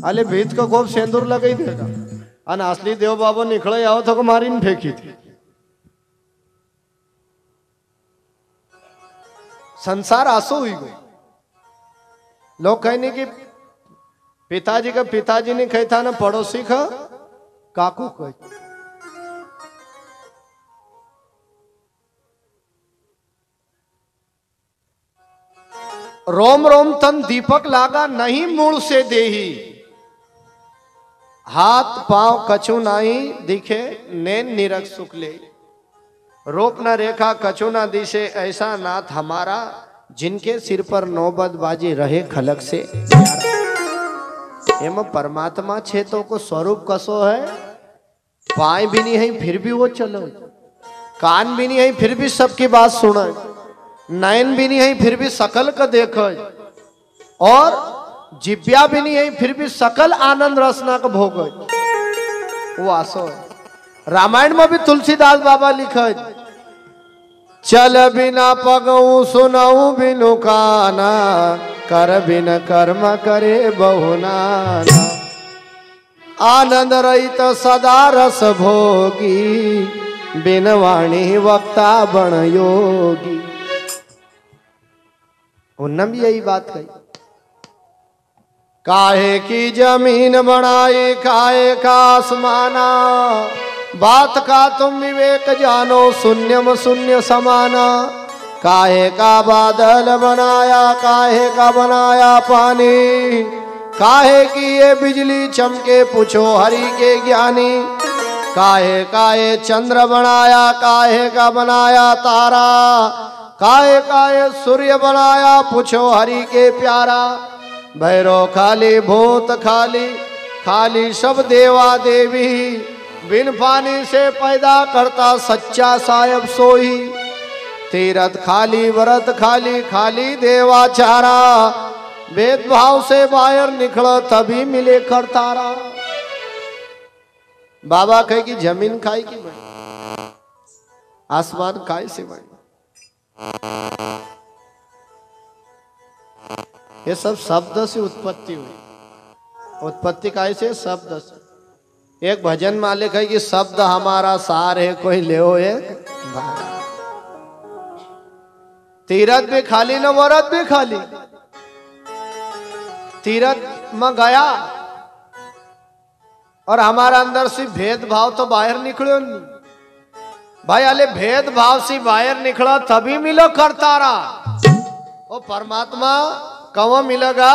अले भीत को खूब सेंदूर लगाई देगा, अन असली देव बाबू निकले आओ तो मारी न फेंकी थी। संसार आंसू हुई गई। लोग कहने की पिताजी का पिताजी ने कही था ना, पड़ोसी का काकू कही। रोम रोम तन दीपक लागा, नहीं मूल से देही। हाथ पांव कछु नहीं दिखे, नैन निरख सुख ले। रूप न रेखा कछु न दिशे, ऐसा नाथ हमारा, जिनके सिर पर नौबत बाजी रहे खलक से प्यारा। एम परमात्मा छेतो को स्वरूप कसो है, पाए भी नहीं है फिर भी वो चलो, कान भी नहीं है फिर भी सबकी बात सुना, नयन भी नहीं है फिर भी सकल का देखो, और जिब्या भी नहीं है फिर भी सकल आनंद रसना का भोग। वो आसो है। रामायण में भी तुलसीदास बाबा लिखे, चल बिना पगऊ सुनाऊ बिनु काना, कर बिन कर्म करे बहुनाना। आनंद रहित सदा रस भोगी, बिन वाणी वक्ता बण योगी। उन्होंने भी यही बात कही, काहे की जमीन बनाई काहे का आसमाना, बात का तुम विवेक जानो शून्यम शून्य समाना। काहे का बादल बनाया काहे का बनाया पानी, काहे की ये बिजली चमके पूछो हरि के ज्ञानी। काहे का ये चंद्र बनाया काहे का बनाया तारा, काहे का ये सूर्य बनाया पूछो हरि के प्यारा। भैरो खाली भूत खाली, खाली सब देवा देवी, बिन पानी से पैदा करता सच्चा साहेब सोई। तीरथ खाली व्रत खाली, खाली देवाचारा, भेदभाव से बाहर निकलो तभी मिले कर तारा। बाबा कहे कि जमीन खाई की बनी, आसमान खाई से बनी। ये सब शब्द से उत्पत्ति हुई। उत्पत्ति काय से? शब्द से। एक भजन मालिक है कि शब्द हमारा सार है, कोई ले एक भार। तीरथ भी खाली न व्रत भी खाली। तीरथ में गया और हमारा अंदर से भेदभाव तो बाहर निकलो नहीं भाई। अले भेदभाव से बाहर निकला तभी मिलो करतारा। वो परमात्मा कब मिलेगा?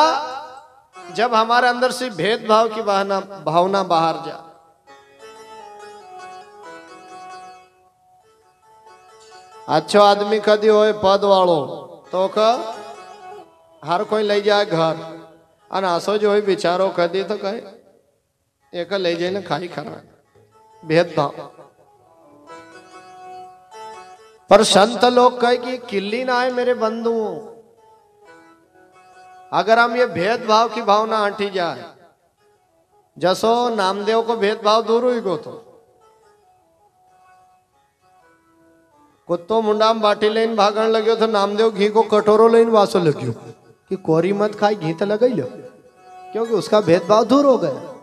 जब हमारे अंदर से भेदभाव की भावना बाहर जा। अच्छो आदमी कदी हो पद वालों तो हर कोई ले जाए घर, अनासो जो बिचारो कदी तो कहे एक ले जाए ना खाई खरा। भेदभाव। पर संत लोग कहे कि किल्ली ना है मेरे बंधुओं। अगर हम ये भेदभाव की भावना हटी जाए जसो नामदेव को भेदभाव दूर हुई गो तो कुत्तो मुंडा में बाटी लेन भागण लग्यो तो नामदेव घी को कटोरो लेन वासो लग्यो कि कोरी मत खाई घी तो लगाई लो, क्योंकि उसका भेदभाव दूर हो गया।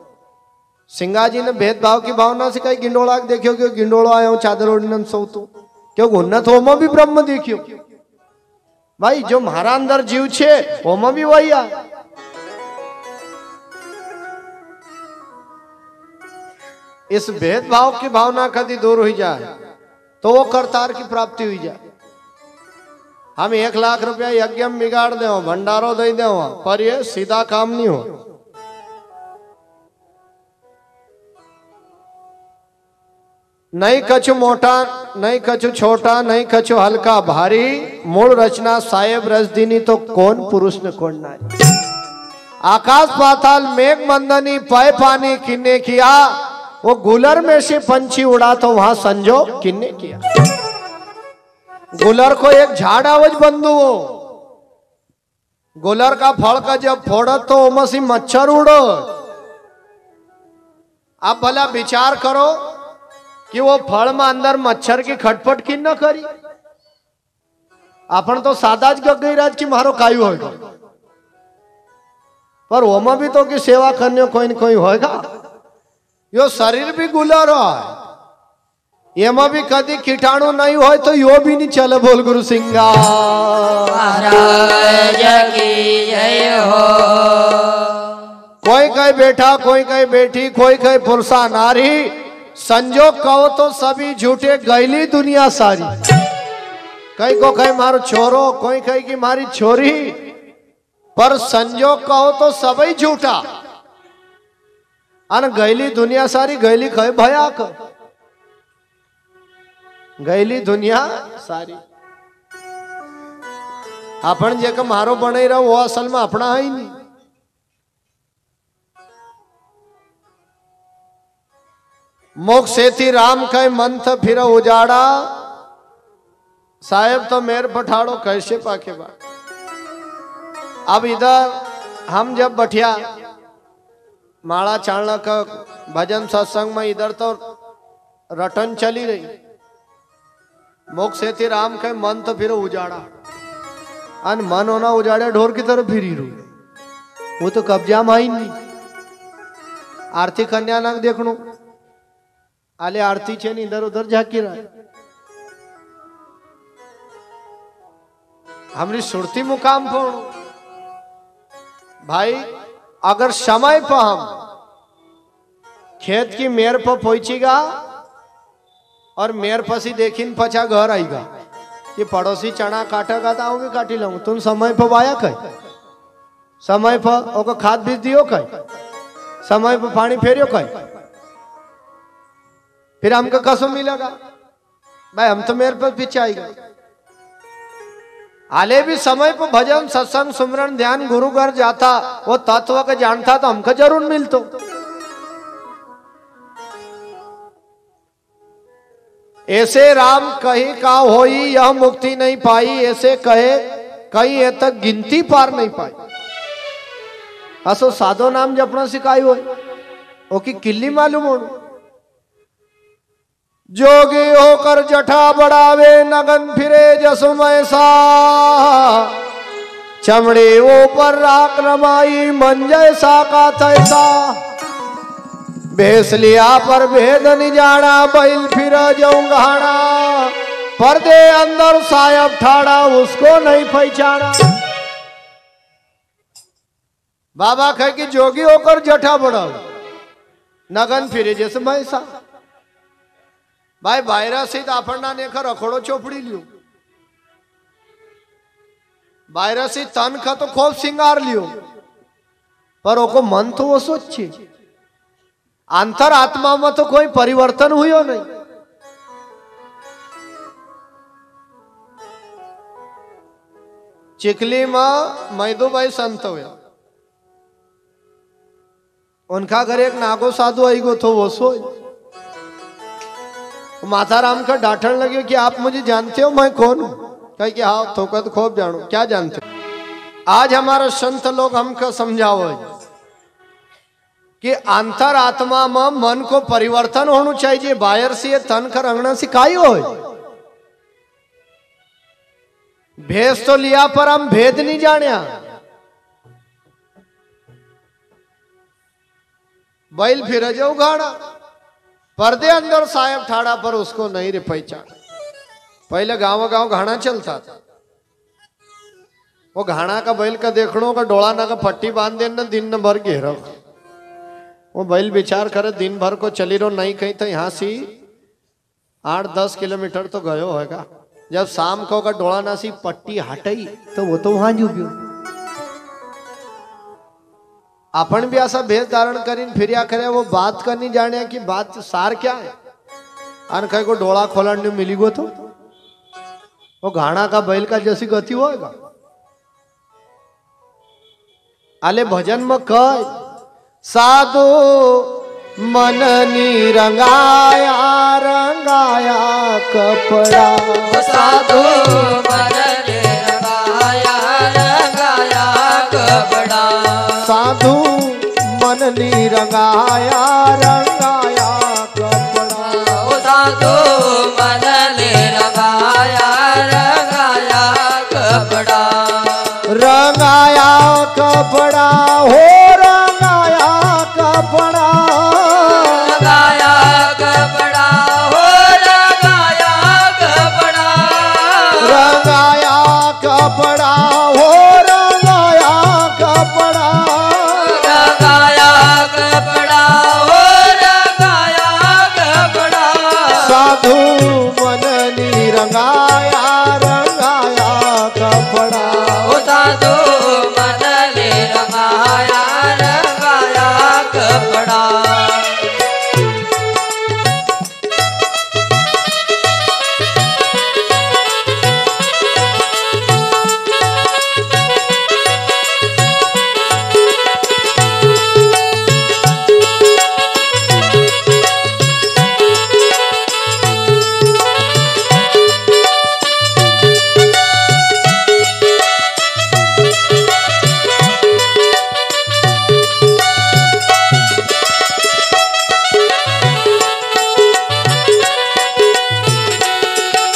सिंगा जी ने भेदभाव की भावना से कही गिंडोला देखियो क्यों गिंडोलो आया हूं चादर ओढ़ने सो तो क्यों उन्नत होमा भी ब्रह्म देखियो भाई, जो मारा अंदर जीव छे होमा भी वही आ। इस भेदभाव की भावना कभी दूर हुई जाए तो वो करतार की प्राप्ति हुई जाए। हम 1 लाख रुपया यज्ञ में बिगाड़ दे भंडारो दे दे पर ये सीधा काम नहीं हो। नहीं कछु मोटा नहीं कछु छोटा नहीं कछु हल्का भारी, मूल रचना साहेब रजदीनी तो कौन पुरुष ने कौन नारी। आकाश पाताल मेघ मंदनी पय पानी किन्ने किया, वो गुलर में से पंछी उड़ा तो वहां संजोग किन्ने किया। गुलर को एक झाड़ आवाज बंधु हो, गुलर का फल का जब फोड़त तो मसी मच्छर उड़ो। आप भला विचार करो कि वो फल में अंदर मच्छर की खटपट की न करी। अपन तो सादा ज गई राज की मारो कायु होगा, पर ओमा भी तो की सेवा करने कोई न कोई होगा। यो शरीर भी गुलर है, एमा भी कदी कीटाणु नहीं हो तो यो भी नहीं चले। बोल गुरु सिंगा महाराज की जय हो। कोई कहे बेटा कोई कहे बेटी कोई कहे पुरुषा नारी, संजोग कहो तो सभी झूठे गैली दुनिया सारी। कई को कहे मारो छोरो कोई कहे कि मारी छोरी, पर संजोग कहो तो सभी झूठा। अन गैली दुनिया सारी गैली कहे भयाक, गैली दुनिया सारी। अपन जे का मारो बने रहो वो असल में अपना है ही नहीं। मोक्ष से थी राम कहे मंथ फिर उजाड़ा, साहेब तो मेर पठाड़ो कैसे पाके बा। अब इधर हम जब बैठिया माला चाणना का भजन सत्संग में, इधर तो रटन चली रही। मोक्ष से थी राम कहे मन तो फिर उजाड़ा, अन मन होना उजाड़े ढोर की तरफ फिरी रू, वो तो कब्जा में आई नहीं। आरती कन्या नाग देखणो आले आरती छे ने इधर उधर झाकी रहा। हमारी सुरती मुकाम पर भाई, अगर समय पर हम खेत की मेर पर पहुंचेगा और मेर पसी देखिन पचा घर आएगा कि पड़ोसी चना काटेगा तो आऊंगे काटी लाऊंगा। तुम समय पर वाया कह, समय पर ओको खाद बीज दियो कह, समय पर पानी फेरियो कह, फिर हमको कसम मिलेगा भाई हम तो मेरे पर पीछे आएगा। आले भी समय पर भजन सत्संग सुमरण ध्यान गुरु घर जाता, वो तत्व का जानता तो हमको जरूर मिलतो। ऐसे राम कहीं का होई यह मुक्ति नहीं पाई, ऐसे कहे कहीं ये तक गिनती पार नहीं पाई। असो साधो नाम जपना सिखाई हो ओकी किल्ली मालूम हो। जोगी होकर जठा बढ़ावे नगन फिरे जसमय सा, चमड़े ऊपर राख रमाई मन जैसा का तैसा। भेस लिया पर भेद नहीं जाना बैल फिर जाऊं गहाना, पर्दे अंदर सायब ठाड़ा उसको नहीं पहचाना। बाबा कहे कि जोगी होकर जठा बढ़ाओ नगन फिरे जैसे मैसा। भाई बायरा से आपना ने रखोड़ो चोपड़ी लियो, बायरा से तन का तो खूब सिंगार लियो, पर ओको मन तो वो सोचे अंतर आत्मा में तो कोई परिवर्तन हुई नहीं। चिखली में मैदूबाई संत हुआ, उनका घर एक नागो साधु आई गो तो वो सोई। माता राम का डांटने लगे कि आप मुझे जानते हो मैं कौन हूं? कहे कि हाँ तो खूब जानो। क्या जानते हो? आज हमारा संत लोग हमको समझाओ कि अंतरात्मा में मन को परिवर्तन होना चाहिए। बाहर से तन का रंगना सिखाई हो। भेस तो लिया पर हम भेद नहीं जानिया। बैल फिर जाओ घाड़ा पर्दे अंदर साहेब ठाड़ा पर उसको नहीं रे पहचान। पहले गांव गांव घाना चलता था। वो घाना का बैल का देखनो का डोला ना का पट्टी बांध देना दिन भर घेरो। वो बैल विचार करे दिन भर को चली रो नहीं कहीं तो यहाँ से 8-10 किलोमीटर तो गयो होगा। जब शाम को का डोला ना सी पट्टी हटाई तो वो तो वहां जुबियो। अपन भी ऐसा भेष धारण करीन फिर करे वो बात करनी जाने की बात सार क्या है। अन कहीं को डोला खोलने मिली गो तो वो घाना का बैल का जैसी गति होएगा। आले भजन में कह साधु मननी रंगाया रंगाया कपड़ा। साधु मननी रंगाया रंगाया कपड़ा। साधु मननी रंगाया रंगाया कपड़ा। साधु मननी रंगाया रंगाया कपड़ा। रंगाया कपड़ा हो रंगाया कपड़ा। रंगाया कपड़ा हो रंगाया कपड़ा। रंगाया कपड़ा हो रंगाया कपड़ा। रंगाया कपड़ा हो रंगाया कपड़ा। साधु मननी रंगाया रंगाया कपड़ा। साधु मननी रंगाया रंगाया कपड़ा।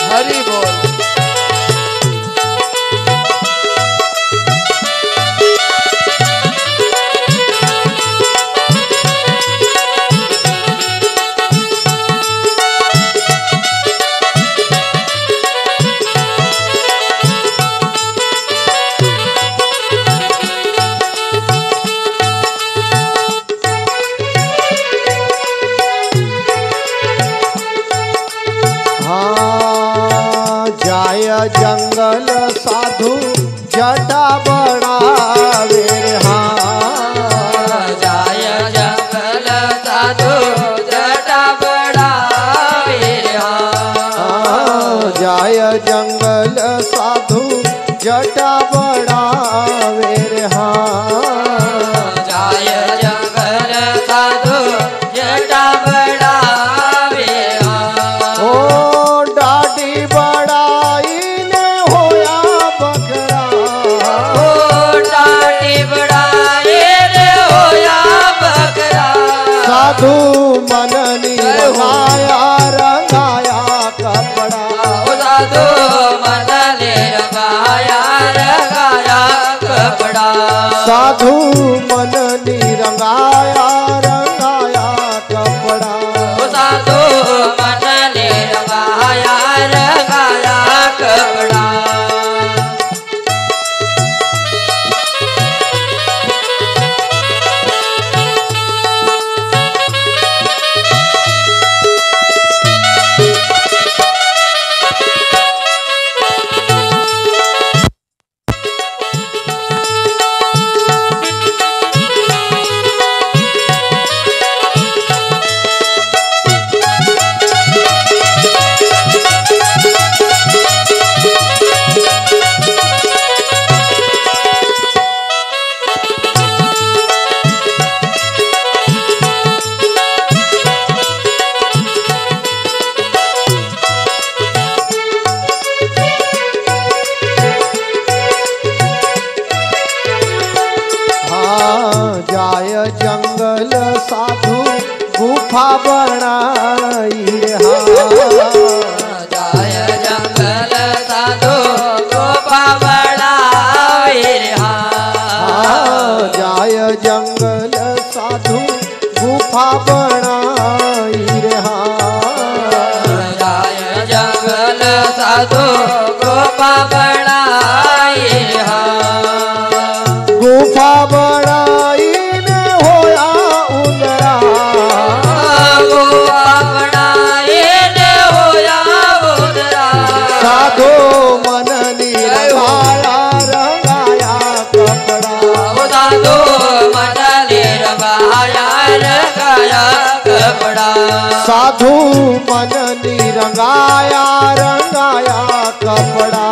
हरि बोल। जाय जंगल साधु जटा बढ़ावे रे। हाँ जाय जंगल साधु जटा बढ़ावे रे। हाँ जाय जंगल साधु जटा बढ़ावे रे। हाँ जाय जंगल साधु जटा बढ़ावे। ओ डाडी बड़ाई ने होया बकरा। ओ डाटी बढ़ाए रे होया बकरा। साधु मननी रंगाया रंगाया कपड़ा। ओ साधु मननी रंगाया रंगाया कपड़ा। साधु मननी रंगाया रंगाया कपड़ा। ओ साधु मननी रंगाया रंगाया कपड़ा। साधु गुफा बनाई रे जाय जंगल साधु गुफा बनाई रे जाय जंगल साधु गुफा बनाई रे जाय जंगल साधु गुफा बनाई रे गुफा बनाई ने होया उंदरा गुफा बनाई ने होया उंदरा साधो मन निरंगाया रंगाया कपड़ा साधो मन निरंगाया रंगाया कपड़ा साधु मन निरंगाया रंगाया कपड़ा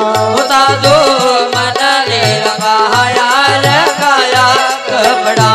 साधु मन निरंगाया रंगाया कपड़ा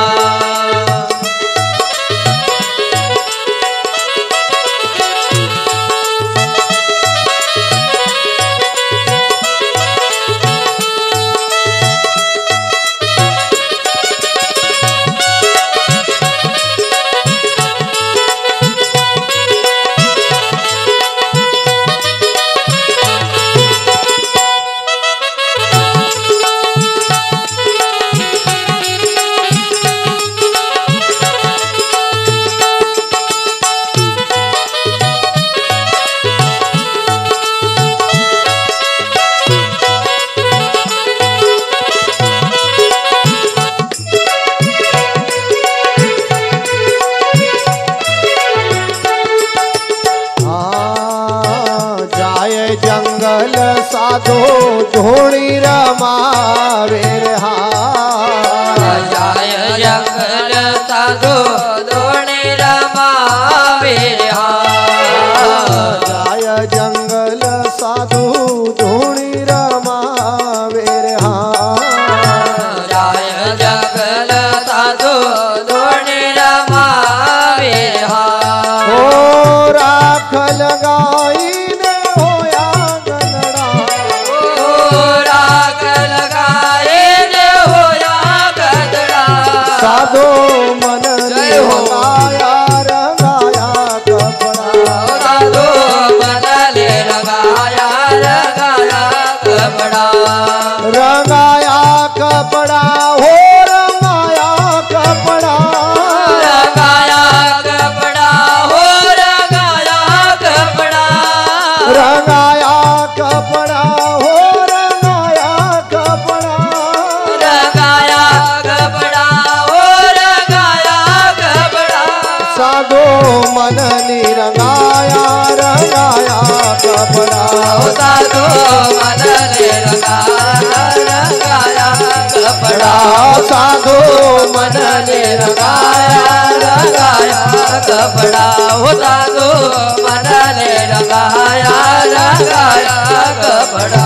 जंगल साधो धोणी रमावे रे जाय जंगल साधो धोणी रमावे रे जाय जंगल साधु धोणी रमावे रे जाय जंगल साधो धोणी रमावे रे हो राख लगाई साधो मन निरंगाया रंगाया कपड़ा साधो मन निरंगाया रंगाया कपड़ा रंगाया कपड़ा हो रंगाया कपड़ा रंगाया कपड़ा हो रंगाया कपड़ा रंगाया कपड़ा हो रंगाया कपड़ा रंगाया कपड़ा साधो मन निरंगाया रंगाया कपड़ा साधो मन निरंगाया रंगाया कपड़ा साधो मन निरंगाया रंगाया कपड़ा साधो मन निरंगाया रंगाया कपड़ा।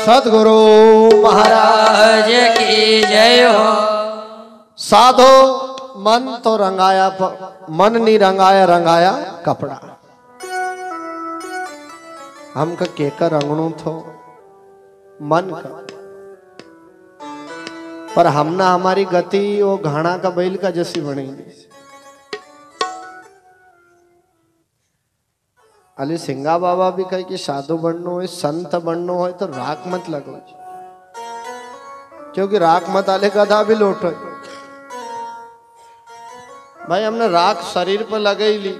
सद्गुरु महाराज की जय हो। साधो मन तो रंगाया मन नहीं रंगाया रंगाया कपड़ा हमका केकर रंगणू थो मन का पर हमना हमारी गति वो घाना का बैल का जैसी बनी अली सिंगा बाबा भी कहे कि साधु बननो है संत बननो है तो राख मत लगो क्योंकि राख मत आले गधा भी लोटो भाई हमने राख शरीर पर लगे ही ली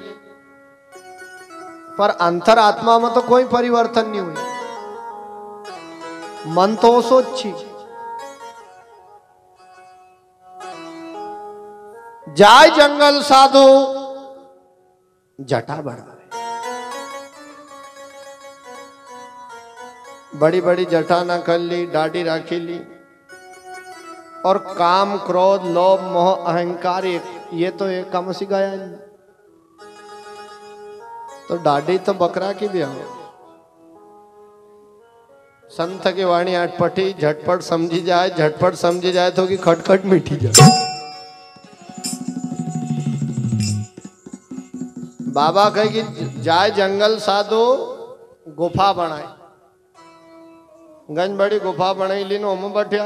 पर अंतर आत्मा में तो कोई परिवर्तन नहीं हुई मन तो सोची जाय जंगल साधु जटा बढ़ावे बड़ी बड़ी जटा ना कर ली दाढ़ी राखी ली और काम क्रोध लोभ मोह अहंकार ये तो एक कम सी गया नहीं तो दाढ़ी तो बकरा की भी हो संत की वाणी अटपटी झटपट समझी जाए तो कि खटखट मीठी जाए। बाबा कहे कि जाए जंगल साधु गुफा बनाए गंज बड़ी गुफा बनाई ली नो हम बैठे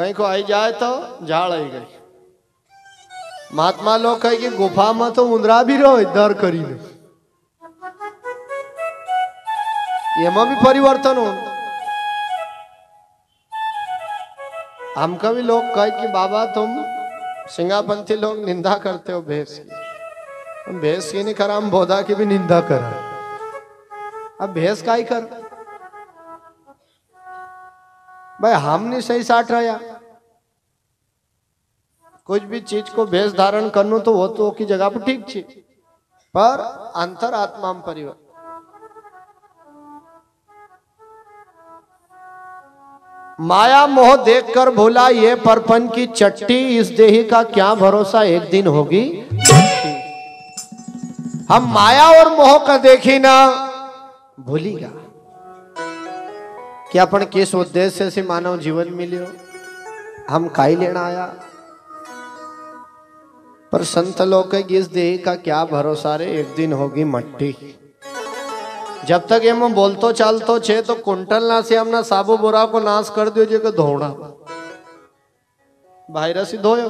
कहीं को आई जाए तो झाड़ आई गई। महात्मा लोग कहे कि गुफा में तो उंदरा भी रहो डर करी ये में भी परिवर्तन हो। हमका भी लोग कहे कि बाबा तुम सिंगापंथी लोग निंदा करते हो भैंस की। हम भैंस की नहीं करा, हम बोधा की भी निंदा करा। अब भैंस का ही कर भाई, हम नहीं सही साठ रहा। कुछ भी चीज को भेष धारण करनो तो वो तो की जगह पर ठीक छे, पर अंतरात्मा में परिवर्तन। माया मोह देखकर भूला ये परपन की चट्टी, इस देही का क्या भरोसा एक दिन होगी। हम माया और मोह का देखी ना भूलिगा कि अपन किस उद्देश्य से मानव जीवन मिलियो, हम काई लेना आया। पर संत लोग के इस देह का क्या भरोसा रे, एक दिन होगी मट्टी। जब तक ये मैं बोलतो चालतो छे तो कुंटल ना से हमने साबु बुरा को नाश कर दियो जे के धोड़ा वायरस ही धोयो।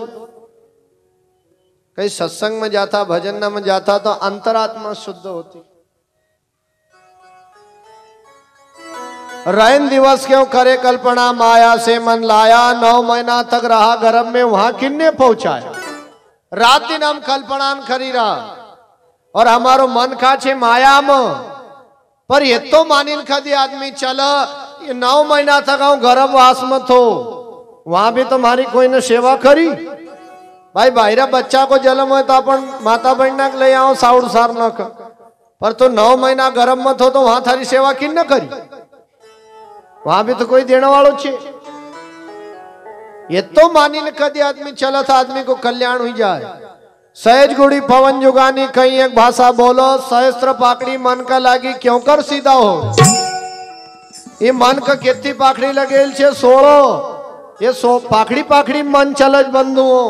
कहीं सत्संग में जाता, भजन में जाता तो अंतरात्मा शुद्ध होती। रैन दिवस क्यों करे कल्पना, माया से मन लाया। 9 महीना तक रहा गर्भ में, वहां किन्ने पहुंचाया। रात दिन हम कल्पना करी रहा और हमारो मन का छे माया में। पर ये तो मानिल खदी आदमी चल 9 महीना तक आऊं गर्भवास में थो, वहां भी तुम्हारी कोई ने सेवा करी। भाई बाहर बच्चा को जन्म हो तो अपन माता बहन ले आओ साउड सार न कर, पर तो 9 महीना गर्भ में थो तो वहां थारी सेवा किन न करी। वहां भी तो कोई देने वालों छे। ये तो मानी ने कदी आदमी चला था, आदमी को कल्याण हुई जाए। सहज गुड़ी पवन जुगानी कहीं एक भाषा बोलो, सहस्त्र पाकड़ी मन का लागी क्यों कर सीधा हो। ये मन का कितनी पाकड़ी लगेल छे 16। ये 100 पाकड़ी पाकड़ी मन चलज बंधुओं।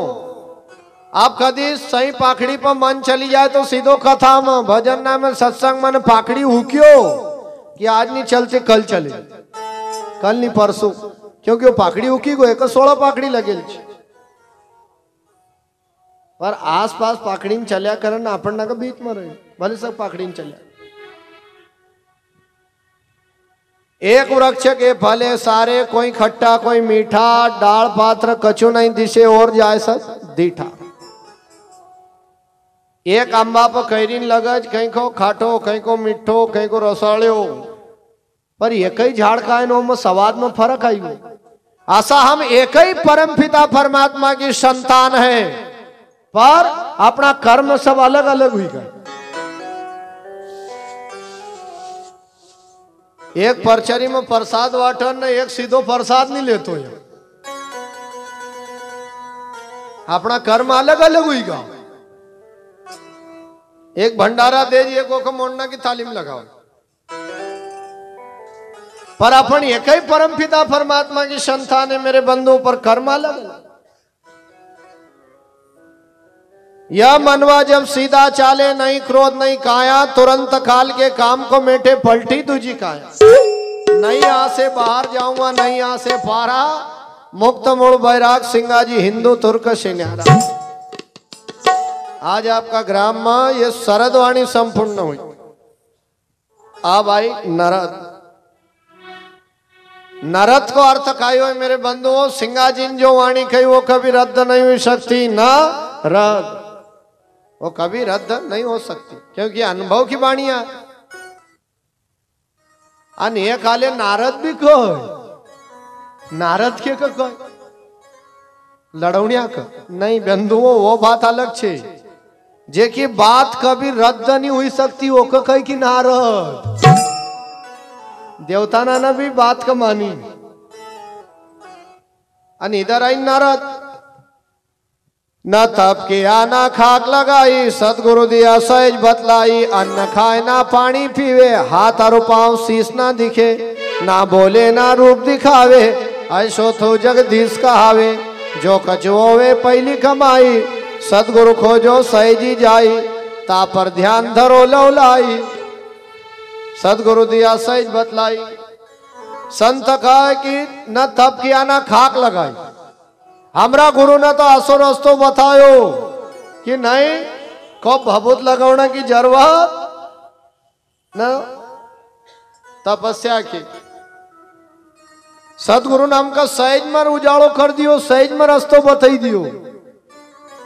आप कदी सही पाकड़ी पर मन चली जाए तो सीधो कथा में भजन में सत्संग में पाकड़ी हुक्यो कि आज नहीं चलते कल चले, कल नहीं परसों, क्योंकि वो पाकड़ी उकी गो 16 पाकड़ी लगेल छे। पर आसपास पाकड़ी में चलिया करन अपन का बीच में रहे, भले सब पाकड़ी में चलिया। एक वृक्ष के फले सारे, कोई खट्टा कोई मीठा, डाल पात्र कछु नहीं दिशे और जाए सब दीठा। एक अंबा पर कैरीन लगज, कहीं को खाटो कहीं को मिठो कहीं को रसाड़ो, पर एक ही झाड़ का में स्वाद में फर्क आई। आशा हम एक ही परम पिता परमात्मा की संतान है, पर अपना कर्म सब अलग अलग हुई गए। एक परचरी में प्रसाद वाटन ने एक सीधो प्रसाद नहीं लेतो है। अपना कर्म अलग अलग हुई गा। एक भंडारा दे जी, एक मोड़ना की तालीम लगाओ, पर अपन एक ही परम पिता परमात्मा की संतान है मेरे बंधु, पर कर्म अलग अलग। यह मनवा जब सीधा चाले, नहीं क्रोध नहीं काया, तुरंत काल के काम को मेटे पलटी तुझी काया। नहीं आ से बाहर जाऊंगा नहीं आ से पारा, मुक्त मूल बैराग सिंगा जी हिंदू तुर्क से न्यारा। आज आपका ग्राम में ये शरदवाणी संपूर्ण हुई। आ भाई नरद, नरद को अर्थ कायो है मेरे बंधुओं। सिंगा जी जो वाणी कही वो कभी रद्द नहीं हुई सकती, न रद्द, वो कभी रद्द नहीं हो सकती, क्योंकि अनुभव की वाणियां। अने काले नारद भी कह, नारद के कह लड़ौनिया का नहीं बंधुओं, वो बात अलग छे। जे की बात कभी रद्द नहीं हुई सकती वो कह की नारद। देवता ना भी बात का मानी। अन इधर आई नारद, न तप किया ना खाक लगाई, सतगुरु दिया सहज बतलाई। अन्न खाए ना पानी पीवे, हाथ और पांव शीश ना दिखे, ना बोले ना रूप दिखावे। ऐसो तो जगदीश कहावे, जो कचुओवे पहली कमाई। सतगुरु खोजो सहजी जाई, ता पर ध्यान धरो लौलाई। सतगुरु दिया सहज बतलाई। संत कहा कि न तप किया ना खाक लगाई। हमरा गुरु ने तो आसो रस्तो बतायो कि नहीं को भभूत लगाने की जरूरत न, तपस्या की। सदगुरु नाम का सहज में उजाड़ो कर दियो, सहज में रस्तो बताई दियो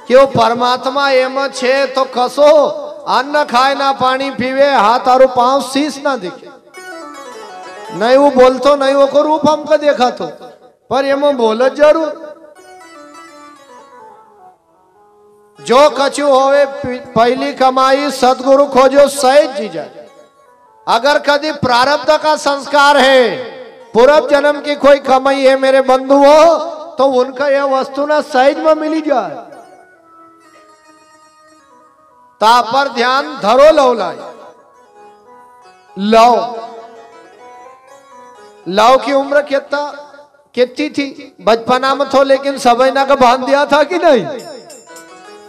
कि वो परमात्मा एम छे तो कसो अन्न खाए ना पानी पीवे, हाथ और पांव शीश ना दिखे। नहीं वो बोलतो नहीं वो को रूप हमको देखा तो, पर एम बोल जरूर। जो कछु होवे पहली कमाई सदगुरु खोजो सहज जी जाए। अगर कभी प्रारब्ध का संस्कार है, पूर्व जन्म की कोई कमाई है मेरे बंधु हो, तो उनका यह वस्तु ना सहज में मिली जाए। ता पर ध्यान धरो लो लाई लो। लाओ की उम्र कितनी थी? बचपना में थो, लेकिन सबैना का बांध दिया था कि नहीं?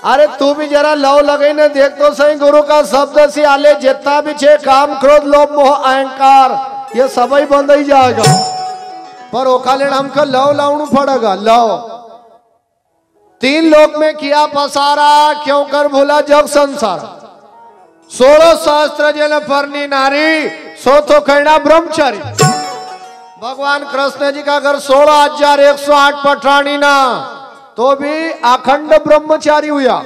अरे तू भी जरा लव लगे न देख तो सही। गुरु का शब्द से आले जितना भी छे काम क्रोध लोभ मोह अहंकार ये सबई बंद ही जाएगा। पर ओकाले हमको लव लाउनु पड़ेगा। लव 3 लोक में किया पसारा, क्यों कर भूला जग संसार। 16 सहस्त्र जल परनी नारी, सो तो कहना ब्रह्मचारी। भगवान कृष्ण जी का अगर 16,108 पठानी ना, तो भी अखंड ब्रह्मचारी हुआ।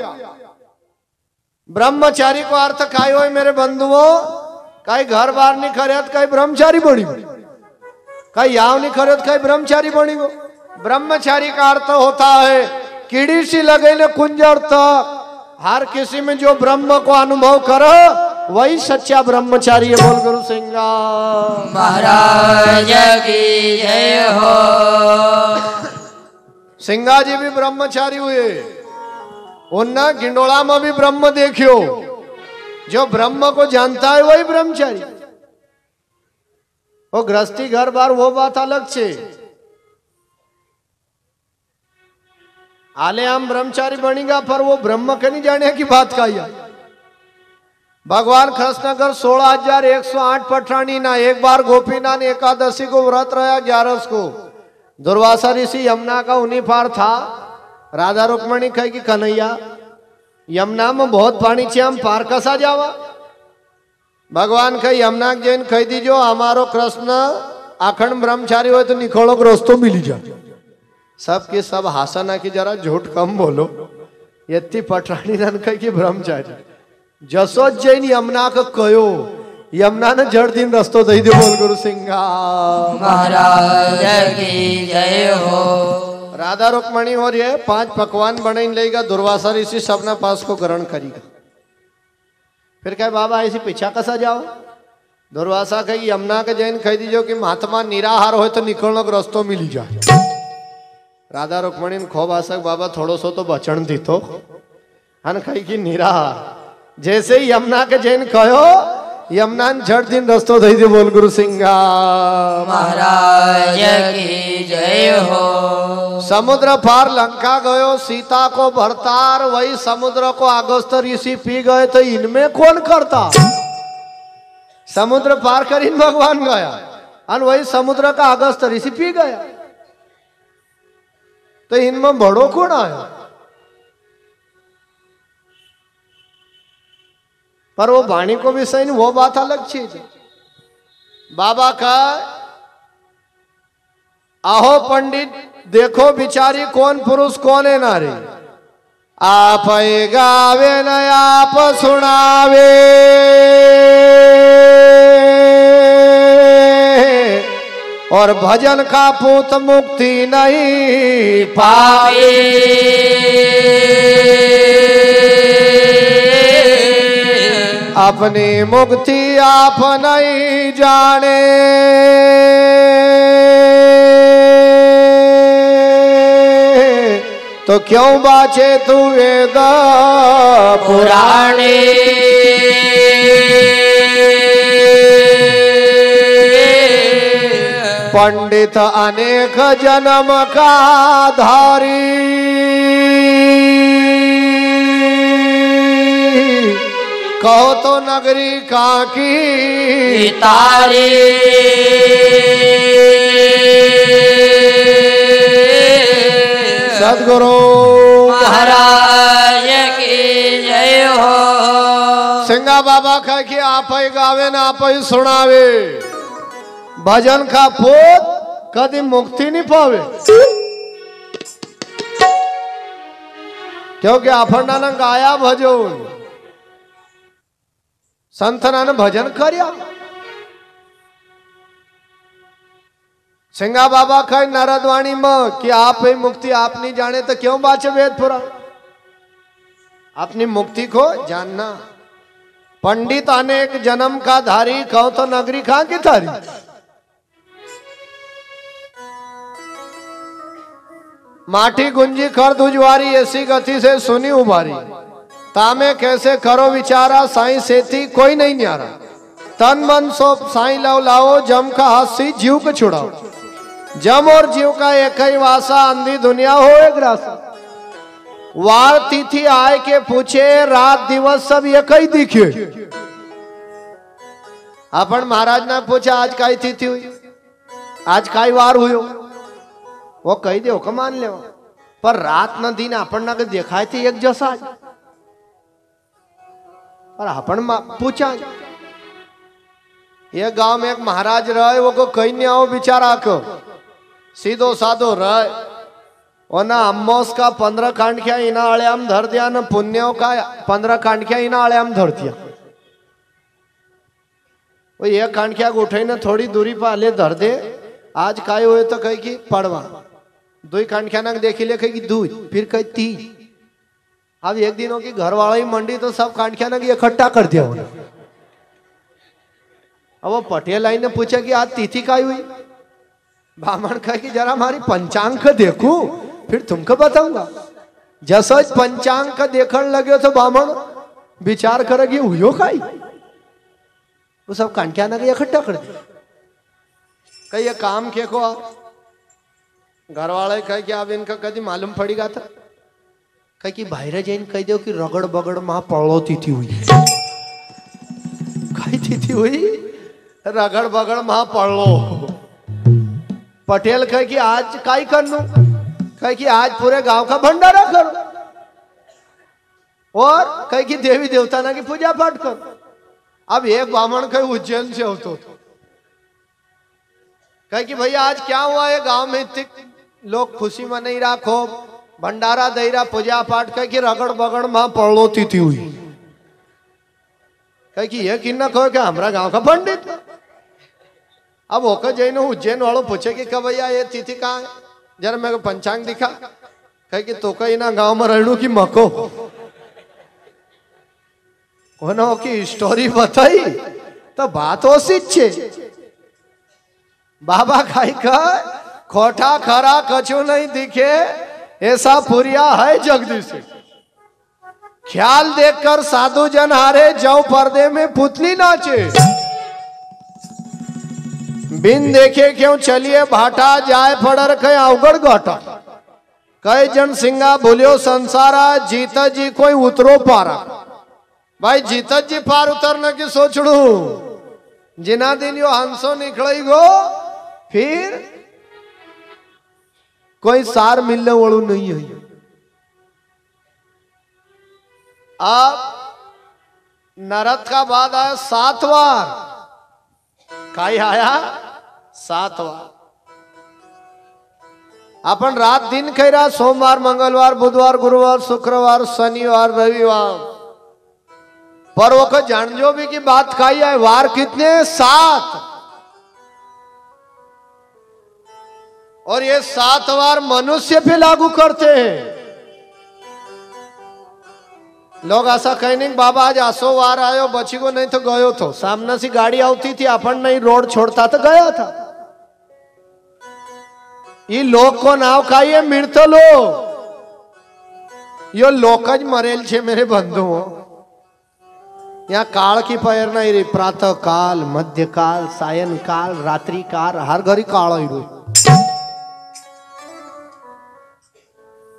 ब्रह्मचारी को अर्थ काय हो मेरे बंधुओं? कई घर बार नहीं खरीद कई ब्रह्मचारी बनी, कई याव नहीं खरीद कई ब्रह्मचारी बनी गो। ब्रह्मचारी का अर्थ होता है कीड़ी सी लगे न कुंजर तक, हर किसी में जो ब्रह्म को अनुभव करो वही सच्चा ब्रह्मचारी है। बोल गुरु सिंगा महाराज की जय हो। सिंगा जी भी ब्रह्मचारी हुए, उन्ना गिंडोला में भी ब्रह्म देखियो। जो ब्रह्म को जानता है वही ब्रह्मचारी। वो गृहस्थी घर बार वो बात अलग छे। आले हम ब्रह्मचारी बनेगा, पर वो ब्रह्म के नहीं जाने की बात का ही। भगवान कृष्णगर 16,108 पठानी ना। एक बार गोपीनाथ एकादशी को व्रत रहा 11 को। दुर्वासा ऋषि यमुना का उन्हीं पार था। राधा रुक्मणी कही कि कन्हैया यमुना में बहुत पानी छे, हम पार कसा जावा। भगवान कही यमुना जैन कही दीजो हमारो कृष्ण अखंड ब्रह्मचारी हो तो निकलो रस्तो मिली जाए। सबके सब हासना की जरा झूठ कम बोलो। यति पठानी नन कही कि ब्रह्मचारी जसो जैन यमुना का कयो, यमुना ने जड़ दिन रस्तो दई दे। बोल गुरु सिंगा महाराज की जय हो। राधा रुक्मणी और ये 5 पकवान बने लेगा। दुर्वासा ऋषि सबने पास को ग्रहण करेगा। फिर कहे बाबा ऐसी पीछा कसा जाओ। दुर्वासा कही यमुना के जैन कह दीजो कि महात्मा निराहार हो तो निकलने को रस्तो मिली जाए। राधा रुक्मणी ने खूब आसक बाबा थोड़ो सो तो बचन दी तो हन कही कि निराहार। जैसे ही यमुना के जैन कहो यमुना झट दिन रस्तो दई दे। बोल गुरु सिंगा महाराज की जय हो। समुद्र पार लंका गयो, सीता को भरतार, वही समुद्र को अगस्त ऋषि पी गए। तो इनमें कौन करता? समुद्र पार कर इन भगवान गया और वही समुद्र का अगस्त ऋषि पी गया। तो इनमें बड़ो कौन आया? पर वो वाणी को भी सही, वो बात अलग चीज है। बाबा का आहो पंडित देखो बिचारी कौन पुरुष कौन है नारी। आप गावे न आप सुनावे, और भजन का पूत मुक्ति नहीं पावे। अपनी मुक्ति आप नहीं जाने, तो क्यों बाचे तू वेद पुराणे। पंडित अनेक जन्म का धारी, कहो तो नगरी का की तारी। सदगुरु महाराज की जय हो। सिंगा बाबा कह कि आप ही गावे ना आप ही सुनावे, भजन का पोत कभी मुक्ति नहीं पावे, क्योंकि आपने गाया भजन, संतना भजन करया। सिंगा बाबा कह नारदवाणी में कि आप ही मुक्ति आप नहीं जाने तो क्यों बाचे वेद पुराण, अपनी मुक्ति को जानना। पंडित अनेक जन्म का धारी, कहो तो नगरी कहां की थारी। माटी गुंजी कर दुजवारी, ऐसी गति से सुनी उबारी, तामे कैसे करो विचारा, साईं सेती कोई नहीं न्यारा। तन मन सोप साईं लव लाओ, जम का हाथी जीव को छुड़ाओ। जम और जीव का एक ही वासा, अंधी दुनिया हो एक रासा। वार तिथि आए के पूछे, रात दिवस सब एक ही दिखे। अपन महाराज ने पूछा आज काई तिथि हुई, आज काई वार हुयो, वो कही दे का मान ले, पर रात न दिन अपन ना देखाए थे एक जैसा। पर अपन पूछा, ये गांव में एक महाराज रहे, वो को कहीं नहीं आओ बिचारा को, सीधो साधो रहे। और ना अम्मोस का 15 कांडख्या इना आळ्याम धर दिया, न पुण्यों का 15 कांडख्या इना आळ्याम धर दिया। वो एक कांडख्या उठे न थोड़ी दूरी पर आले धर दे, आज काय हुए तो कही की पड़वा, दो कांडख्या न देखी ले कही की दूध, फिर कही 3। अब एक दिनों की घर वाला ही मंडी तो सब कांडख्या न इकट्ठा कर दिया उन्होंने। अब वो पटेल आई ने पूछा कि आज तिथि काय हुई, ब्राह्मण कहे कि जरा हमारी पंचांग देखू फिर तुमको बताऊंगा। जैसा पंचांग देखने लगे तो ब्राह्मण विचार करेगी हुयो काई, वो सब कांटिया ना इकट्ठा कर दिया। कही ये काम के को घर वाले कहे कि अब इनका कभी मालूम पड़ेगा था, कहे कि बाहर जैन कह दो कि रगड़ बगड़ महा पड़ो तिथि हुई। कई तिथि हुई, रगड़ बगड़ महा पड़ो। पटेल कहे कि आज काई करनू, कहे कि आज पूरे गांव का भंडारा करो, और कहे कि देवी देवता ना की पूजा पाठ करो। अब एक ब्राह्मण कहे उज्जैन से होतो, कहे कि भैया आज क्या हुआ है गांव में, इतने लोग खुशी में नहीं राखो, भंडारा दे रहा, पूजा पाठ, कहे कि रगड़ बगड़ मां पड़ो तिथि हुई। कहे कि ये किन्ना कहो कि हमारा गांव का पंडित। अब होकर जैन उज्जैन वालों पूछे कि कब भैया ये तिथि कहाँ है, जरा मेरे को पंचांग दिखा। कहे कि तो कहीं ना गांव में रहनू की मको होना की स्टोरी बताई तो बात हो सीछे। बाबा खाई का खोटा खरा कछु नहीं दिखे, ऐसा पुरिया है जगदीश। ख्याल देखकर साधु जन हारे, जाओ पर्दे में पुतली नाचे। बिन देखे क्यों चलिए भाटा, जाए फड़र कहे अवगढ़ घाटा। कई जन सिंगा भूलियो संसारा, जीता जी कोई उतरो पारा। भाई जीता जी पार उतरने की सोचड़ू, जिना दिन यो हंसो निकल गो फिर कोई सार मिलने वालू नहीं है। अब नरक का बाद आया 7 बार, काई आया 7 बार। अपन रात दिन कह रहा, सोमवार मंगलवार बुधवार गुरुवार शुक्रवार शनिवार रविवार, पर वो को जान जो भी की बात काई है, वार कितने 7, और ये 7 बार मनुष्य पे लागू करते हैं। लोग ऐसा कहने बाबा आज 800 वार आयो, बची को नहीं तो गयो तो, सामने से गाड़ी आती थी, अपन नहीं रोड छोड़ता तो गया था। ये लोग को नाव खाइए मृत लोग, यो लोकज मरेल छे मेरे बंधुओं। यहाँ काल की पैर नहीं रही, प्रातः काल, मध्य काल, सायन काल, रात्रि काल, हर घड़ी काल ही रही।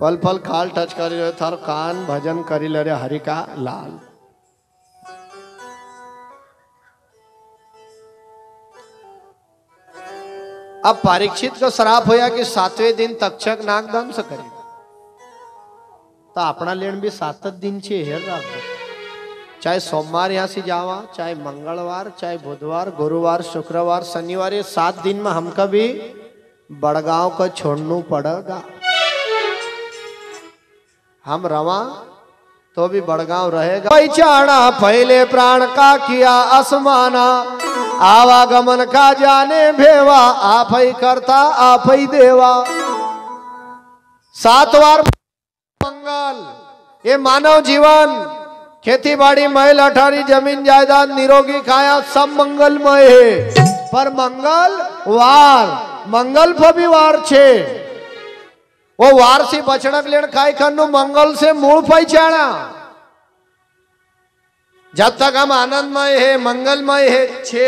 पल पल काल टच करी रहे थार कान, भजन करी ले रे हरि का लाल। अब परीक्षित को श्राप होया कि 7वें दिन तक्षक नाग दंश करे। तो अपना लेन भी 7 दिन छे हेर राखो। चाहे सोमवार यहाँ से जावा, चाहे मंगलवार, चाहे बुधवार, गुरुवार, शुक्रवार, शनिवार, ये 7 दिन में हमका भी बड़गांव का छोड़ना पड़ेगा। हम रवा तो भी बड़गांव रहेगा। पहचाना पहले प्राण का किया आसमाना, आवागमन का जाने भेवा, आप ही करता आप ही देवा। 7 बार मंगल। ये मानव जीवन, खेती बाड़ी, महल अठारी, जमीन जायदाद, निरोगी काया सब मंगलमय है। पर मंगल पर भी वार छे। वो वार से बचना लेन काय करनु मंगल से मूल पहचाना। जब तक हम आनंदमय है, मंगलमय है छे,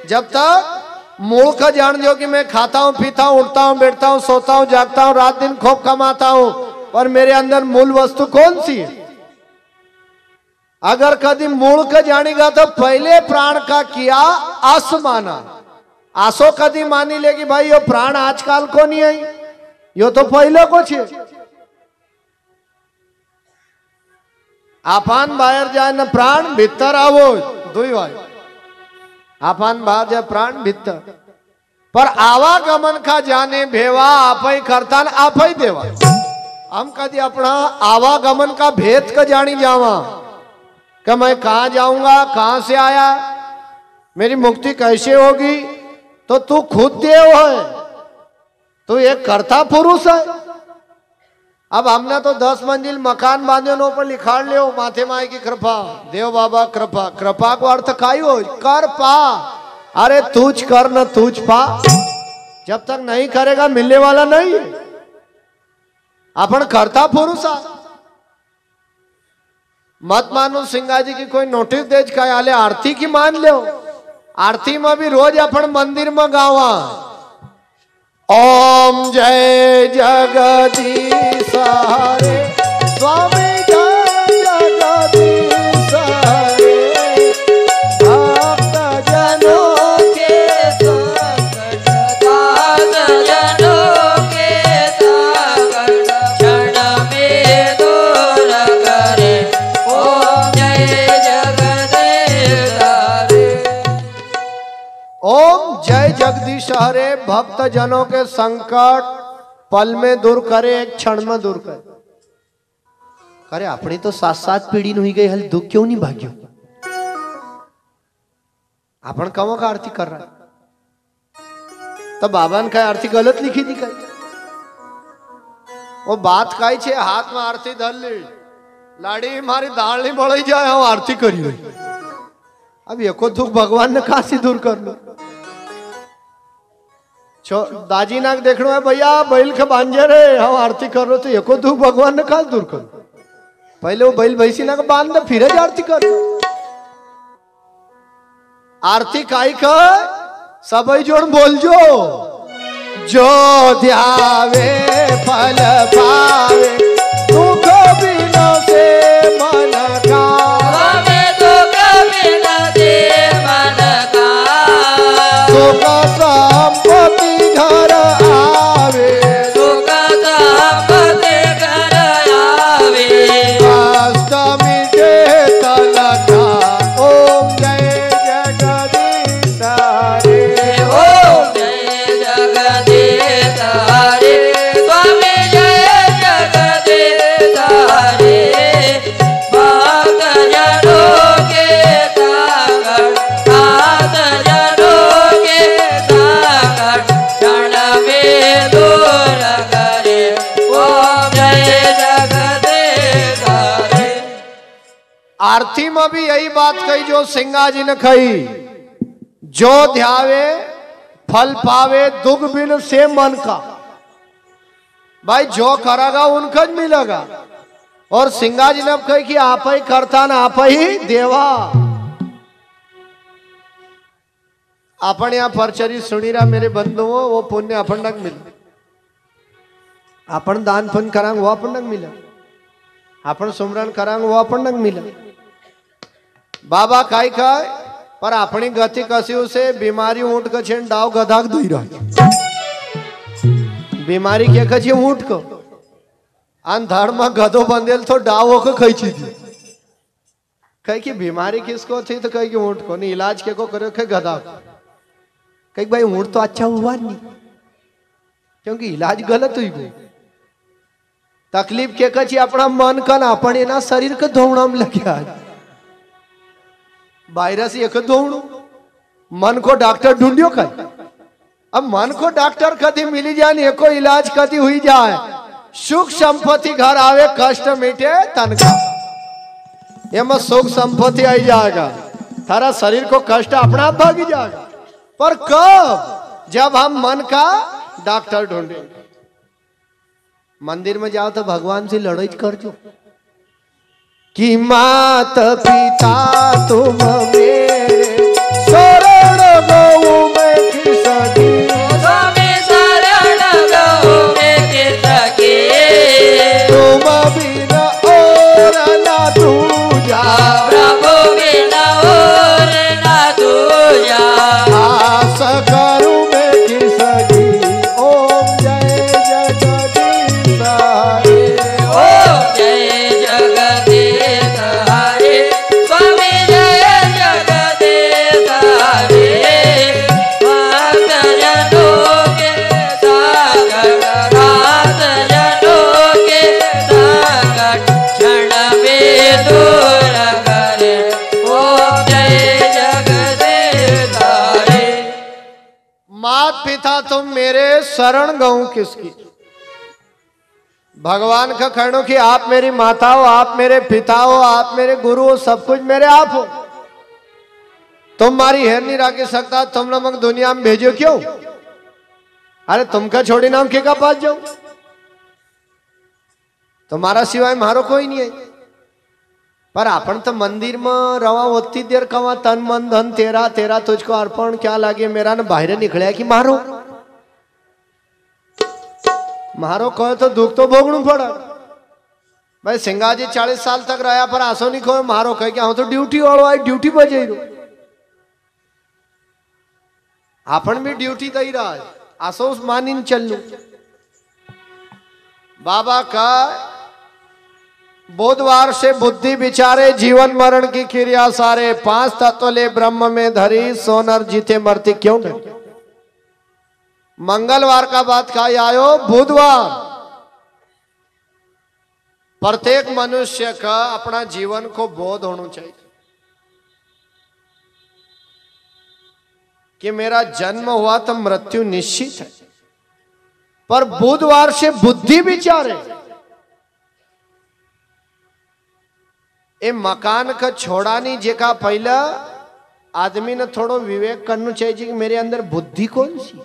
जब तक मूल का जान दो कि मैं खाता हूं, पीता हूं, उठता हूं, बैठता हूं, सोता हूं, जागता हूं, रात दिन खूब कमाता हूं, पर मेरे अंदर मूल वस्तु कौन सी है? अगर कभी मूल का जानेगा तो पहले प्राण का किया आस माना। आसो कभी मानी लेगी भाई यो प्राण आजकल को नहीं आई, यो तो पहले को छे। आपान बाहर जाए न प्राण भीतर आवो, दुई वाय आपान बाहर जाए प्राण भीतर। पर आवागमन का जाने भेवा, आप ही करता न आप ही देवा। हम कभी अपना आवागमन का भेद का जानी जावा कि मैं कहां जाऊंगा, कहां से आया, मेरी मुक्ति कैसे होगी, तो तू खुद देव है, तू एक कर्ता पुरुष है। अब हमने तो 10 मंजिल मकान बांधे नो पर लिखाड़ लियो माथे माई की कृपा, देव बाबा कृपा। कृपा को अर्थ काई हो, कर पा। अरे तुझ कर न तुझ पा, जब तक नहीं करेगा मिलने वाला नहीं। अपन कर्ता पुरुष आ। मत मानो सिंगा जी की कोई नोटिस दे का आले आरती की मान लो। आरती में भी रोज अपन मंदिर में गावा ओम जय जगदीश हरे, स्वामी जय जगदीश हरे, भक्त जनों के संकट, दास जनों के संकट, क्षण में दूर करे, ओम जय जगदीश हरे। ओम जय जगदीश हरे, भक्त जनों के संकट पल में दूर करे, एक क्षण में दूर करे। अरे अपनी तो 7 पीढ़ी नहीं गई, हल दुख क्यों नहीं भाग्यो? अपन कमों का आरती कर रहा है, तो बाबा ने कहा आरती गलत लिखी थी कहीं। वो बात काई छे, हाथ में आरती धर ली, लाड़ी मारी दाल नहीं बढ़ाई जाए, हम आरती करी हुई। अब एको दुख भगवान ने कहा से दूर कर लो। दाजी नाक देखना है भैया, बैल के बांझे रे, हम आरती कर रहे, तो एको दुख भगवान ने कहा दूर कर। पहले वो बैल भैंसी ना बांध दे, फिर आरती कर। आरती काई का सब जोड़ बोल जो ध्यावे फल पावे, दुख बिना से मन का, सुख संपत्ति घर आवे, सुख संपत्ति घर आवे, कष्ट मिटे तलका। ओम जय जगदीश हरे, ओम जय जगदीश हरे, स्वामी जय जगदीश हरे, भक्त जनों के संकट, दास जनों के संकट, क्षण में दूर करे, ओम जय जगदीश हरे। आरती में भी यही बात कही जो सिंगा जी ने कही, जो ध्यावे फल पावे, दुख बिन से मन का। भाई जो करेगा उनका ज मिलेगा। और सिंगा जी ने कही कि आप ही करता ना आप ही देवा। अपन यहाँ परचरी सुनी रहा मेरे बंधुओं, वो पुण्य अपन तक मिले। अपन दान पुण्य करांग वो अपन तक मिले, अपन सुमरन करांग वो अपन तक मिले। बाबा काई खाए, पर अपनी गति कसी उसे बीमारी ऊंट का छेन डाव गधाक दुई रहा। बीमारी क्या कछे ऊंट को, आन धड़ में गधो बंदेल तो डाव को खींची थी कहीं की बीमारी किसको थी तो कहीं की ऊँट को नहीं इलाज के को करे कहीं गधा कहीं भाई ऊँट तो अच्छा हुआ नहीं क्योंकि इलाज गलत हुई गई तकलीफ के कची अपना मन का ना अपन एना शरीर के धोवना में लगे आज वायरस एक धोवणु मन को डॉक्टर ढूंढियो कहीं अब मन को डॉक्टर कभी मिली जाए एको इलाज कभी हुई जाए सुख संपत्ति घर आवे कष्ट मिटे तनका ये मत सुख संपत्ति आई जाएगा थारा शरीर को कष्ट अपना आप भागी जाएगा पर कब जब हम मन का डॉक्टर ढूंढेंगे मंदिर में जाओ तो भगवान से लड़ाई कर जो कि मात पिता तुम मेरे शरण गौ में खिसकी तुम बिना और ना दूजा प्रभु बिना और ना दूजा आस करूं मैं किसकी ओम जय जगदीश हरे ओम जय जगदीश हरे स्वामी जय जगदीश हरे भक्त जनों के संकट रात जनों के संकट क्षण में दूर करे ओम जय जगदीश हरे मात पिता तुम मेरे शरण गऊ किसकी भगवान का कहनो कि आप मेरी माता हो आप मेरे पिता हो आप मेरे गुरु हो सब कुछ मेरे आप हो तुम मारी हेर नहीं रख सकता तुम लोग दुनिया में भेजो क्यों अरे तुमका छोड़ी नाम के का पास जाओ तुम्हारा सिवाय मारो कोई नहीं है पर अपन तो मंदिर में रवा होती देर कवा तन मन धन तेरा तेरा तुझको अर्पण क्या लागे मेरा न बाहर निकलिया कि मारो मारो कहो तो दुख तो भोगणु पड़ा भाई सिंगाजी 40 साल तक रहा पर आसो नहीं कहो मारो कह क्या तो ड्यूटी वालों आई ड्यूटी पर जाइयो अपन भी ड्यूटी दई रहा है आसो उस मानी चलू बाबा का बुधवार से बुद्धि विचारे जीवन मरण की क्रिया सारे 5 तत्व ले ब्रह्म में धरी सोनर जीते मरती क्यों नहीं मंगलवार का बात कहा आयो बुधवार प्रत्येक मनुष्य का अपना जीवन को बोध होना चाहिए कि मेरा जन्म हुआ तो मृत्यु निश्चित है पर बुधवार से बुद्धि विचारे ए मकान का छोड़ा नहीं जेका पहला आदमी ने थोड़ो विवेक करना चाहिए कि मेरे अंदर बुद्धि कौन सी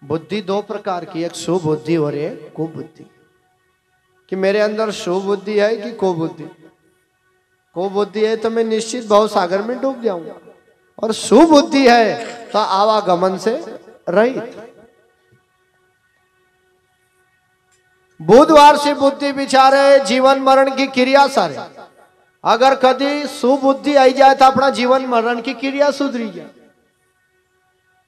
बुद्धि 2 प्रकार की एक शुभ बुद्धि और एक कुबुद्धि कि मेरे अंदर शुभ बुद्धि है कि कुबुद्धि है तो मैं निश्चित भाव सागर में डूब जाऊंगा और शुभ बुद्धि है तो आवागमन से रहित बुधवार से बुद्धि विचारे जीवन मरण की क्रिया सारे अगर कभी सुबुद्धि आई जाए तो अपना जीवन मरण की क्रिया सुधरी जाए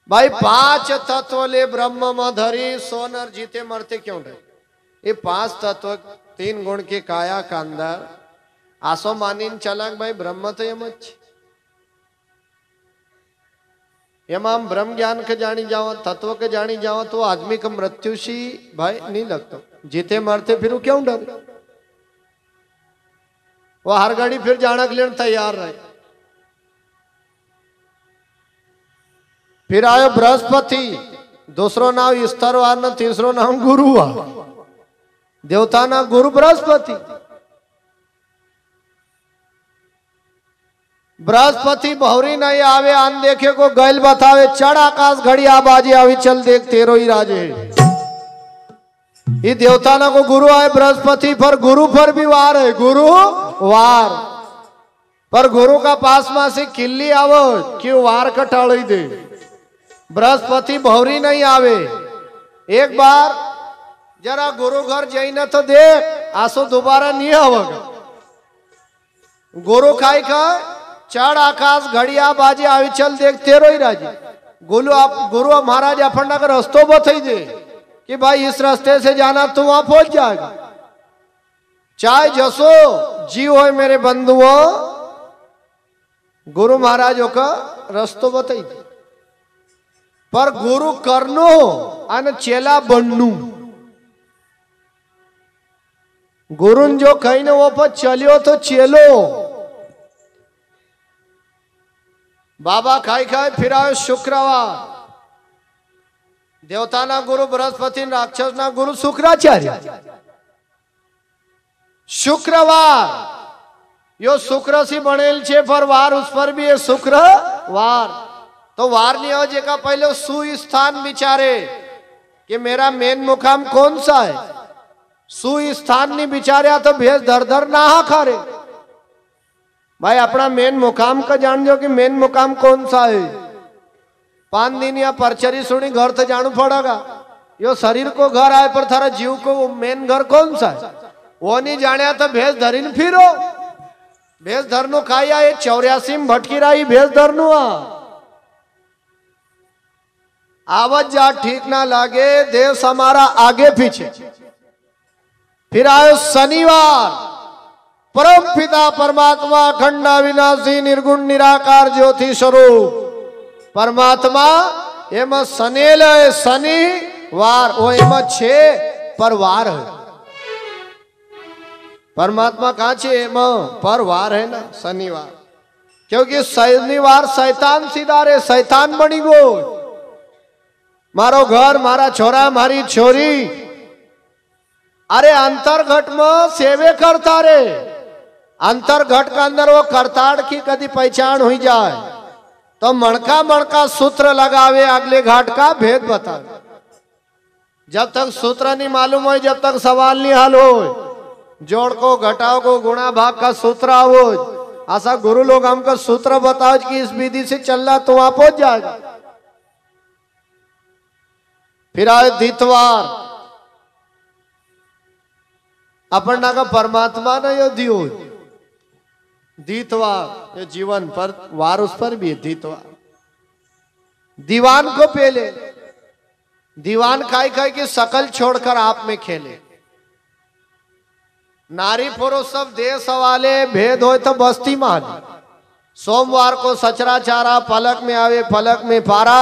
भाई 5 तत्व ले ब्रह्म में धरी सोनर जीते मरते क्यों रहे ये 5 तत्व 3 गुण के काया का अंदर आसो मानीन चलाक भाई ब्रह्म तो यम हम ब्रह्म ज्ञान के जानी जाओ तत्व के जानी जाओ तो आदमी का मृत्यु सी भाई नहीं लगता जीते मरते फिर वो क्यों डरे वो हर घड़ी फिर जाने के लिए तैयार रहे फिर आयो बृहस्पति दूसरो नाम ईश्वरवार न तीसरो नाम गुरुवार देवता ना गुरु बृहस्पति बृहस्पति बहुरी नहीं आवे आन देखे को गैल बतावे चढ़ आकाश घड़ी आबाजी आवी चल देख तेरो ही राजे ये देवता ना को गुरु आए बृहस्पति पर गुरु पर भी वार है गुरु वार पर गुरु का पास में से किल्ली आवो क्यों वार कटाड़ी दे बृहस्पति बहुरी नहीं आवे एक बार जरा गुरु घर जाई ना तो देख आसो दोबारा नहीं आवेगा गुरु खाई का चढ़ आकाश घड़िया बाजे आवी चल देख तेरो ही राजी गुरु महाराज अपना का रस्तो बथई दे कि भाई इस रास्ते से जाना तो वहां पहुंच जाएगा। चाहे जसो जी हो मेरे बंधुओं, गुरु महाराजों का रस्तो बताई थी, पर गुरु करनो अन चेला बनू। गुरुन जो कहीं ना वो पर चलियो तो चेलो। बाबा खाई खाई फिर आयो शुक्रवार, देवताना गुरु बृहस्पति, राक्षसना गुरु शुक्राचार्य। शुक्रवार यो शुक्र सी बनेल छे, पर वार उस पर भी है शुक्रवार। तो वार नहीं हो जेका पहले सुस्थान विचारे कि मेरा मेन मुकाम कौन सा है। सुस्थान नहीं विचार्या तो भेज धर धर ना खारे। भाई अपना मेन मुकाम का जान जो कि मेन मुकाम कौन सा है। 5 दिन या परचरी सुनी घर तो जानू पड़ेगा। यो शरीर को घर आए पर थारा जीव को मेन घर कौन सा है वो नहीं जाने तो भेज धरीन फिरो। भेज धरनो काया ये 84 में भटकी रही भेज धरनो आवत जा ठीक ना लागे, देश हमारा आगे पीछे। फिर आयो शनिवार, परम पिता परमात्मा खंडा विनाशी निर्गुण निराकार ज्योति स्वरूप परमात्मा एम शनेल है। शनिवार वो एम 6 पर वार है। परमात्मा कहाँ छे एम पर वार है ना शनिवार, क्योंकि शनिवार शैतान सीधारे शैतान बनी गो। मारो घर मारा छोरा मारी छोरी, अरे अंतर्घट में सेवे करता रे। अंतर्घट के अंदर वो करताड़ की कदी पहचान हुई जाए तो मणका मणका सूत्र लगावे, अगले घाट का भेद बतावे। जब तक सूत्र नहीं मालूम हो, जब तक सवाल नहीं हल हो, जोड़ को घटाओ को गुणा भाग का सूत्र हो, ऐसा गुरु लोग हमको सूत्र बताओ कि इस विधि से चलना तो वहां पहुंच जाएगा। फिर आए दितवार, अपना का परमात्मा ना यो दियो दीतवार, ये जीवन पर वार उस पर भी है दीतवार। दीवान को पहले दीवान खाई खाई के सकल छोड़कर आप में खेले। नारी पुरुष सब देश वाले, भेद हो तो बस्ती मान। सोमवार को सचरा चारा, फलक में आवे फलक में पारा।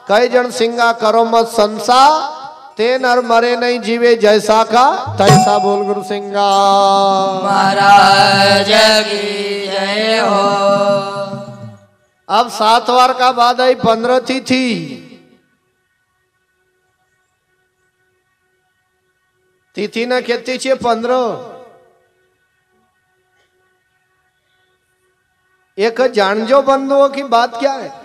कई जन सिंगा करो मत संसा, ते नर मरे नहीं जीवे जैसा का तैसा। बोल गुरु सिंगा महाराज की जय हो। अब 7 वार का बाद आई 15 तिथि। तिथि ना कहती छे 15। एक जानजो बंधुओं की बात क्या है।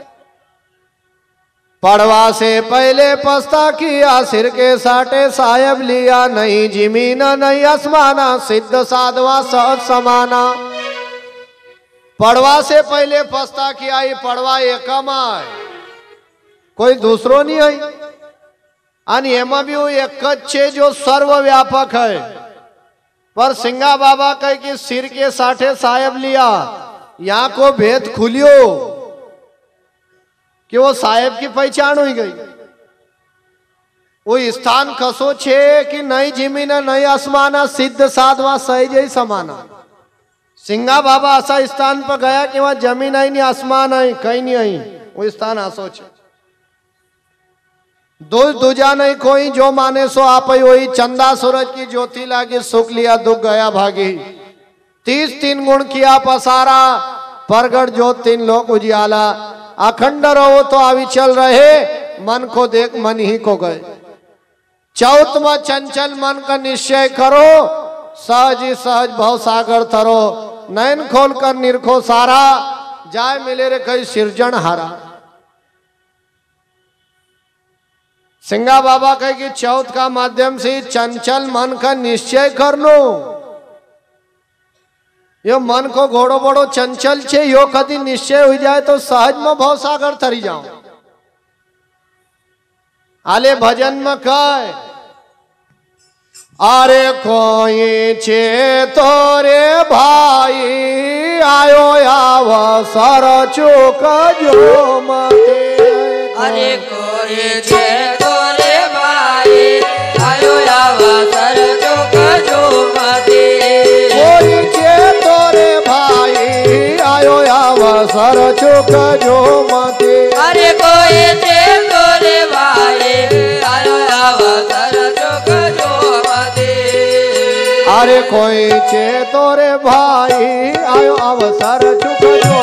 पड़वा से पहले पस्ता किया, सिर के साटे साहेब लिया। नहीं जमीन नहीं आसमाना, सिद्ध साधवा सहज समाना। पड़वा से पहले पस्ता किया, ये पड़वा एकम है, कोई दूसरो नहीं है। आणि एमा भी वो एक छे जो सर्वव्यापक है। पर सिंगा बाबा कहे कि सिर के साठे साहेब लिया, यहाँ को भेद खुलियो कि वो साहेब की पहचान हुई गई। वो स्थान कसो छे कि नहीं जमीन नहीं आसमाना, सिद्ध साधवा सहज ही समाना। सिंगा बाबा ऐसा स्थान पर गया कि वहां जमीन आई नहीं आसमान आई कहीं नहीं आई, वो स्थान आसो छे। दूजा नहीं कोई, जो माने सो आप ही वही। चंदा सूरज की ज्योति लागी, सुख लिया दुख गया भागी। 33 गुण किया पसारा, परगट जो 3 लोक उजियाला। अखंड रहो तो अविचल रहे, मन को देख मन ही को गए। चौथ में चंचल मन का निश्चय करो, सहज ही सहज भव सागर तरो। नयन खोल कर निरखो सारा, जाय मिले रे कई सिरजन हारा। सिंगा बाबा कहे कि चौथ का माध्यम से चंचल मन का निश्चय कर लो। यो मन को घोड़ो बड़ो चंचल छे, यो कदी निश्चय हो जाए तो सहज में भव सागर तरी जाओ। आले भजन में कह, अरे कोई छे तोरे भाई, आयो अवसर चूक जो मते। अरे कोई छे तोरे भाई, चुक जो मते। अरे कोई से तोरे भाई आयो अवसर चुक जो मते। अरे कोई चे तोरे भाई आयो अवसर चुक जो।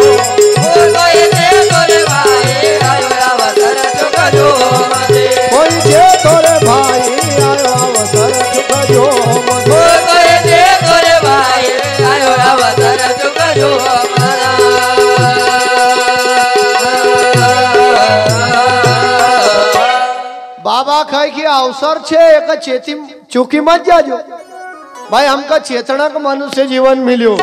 कोई से तोरे भाई आयो अवसर चुक जो मते। कोई चे तोरे भाई आयो अवसर चुक जो मते। कोई से तोरे भाई आयो अवसर चुक जो मते। बाबा कहे कि अवसर छे एक चेती चूकी मत जाजो भाई। हमका चेतना का मनुष्य जीवन मिलो।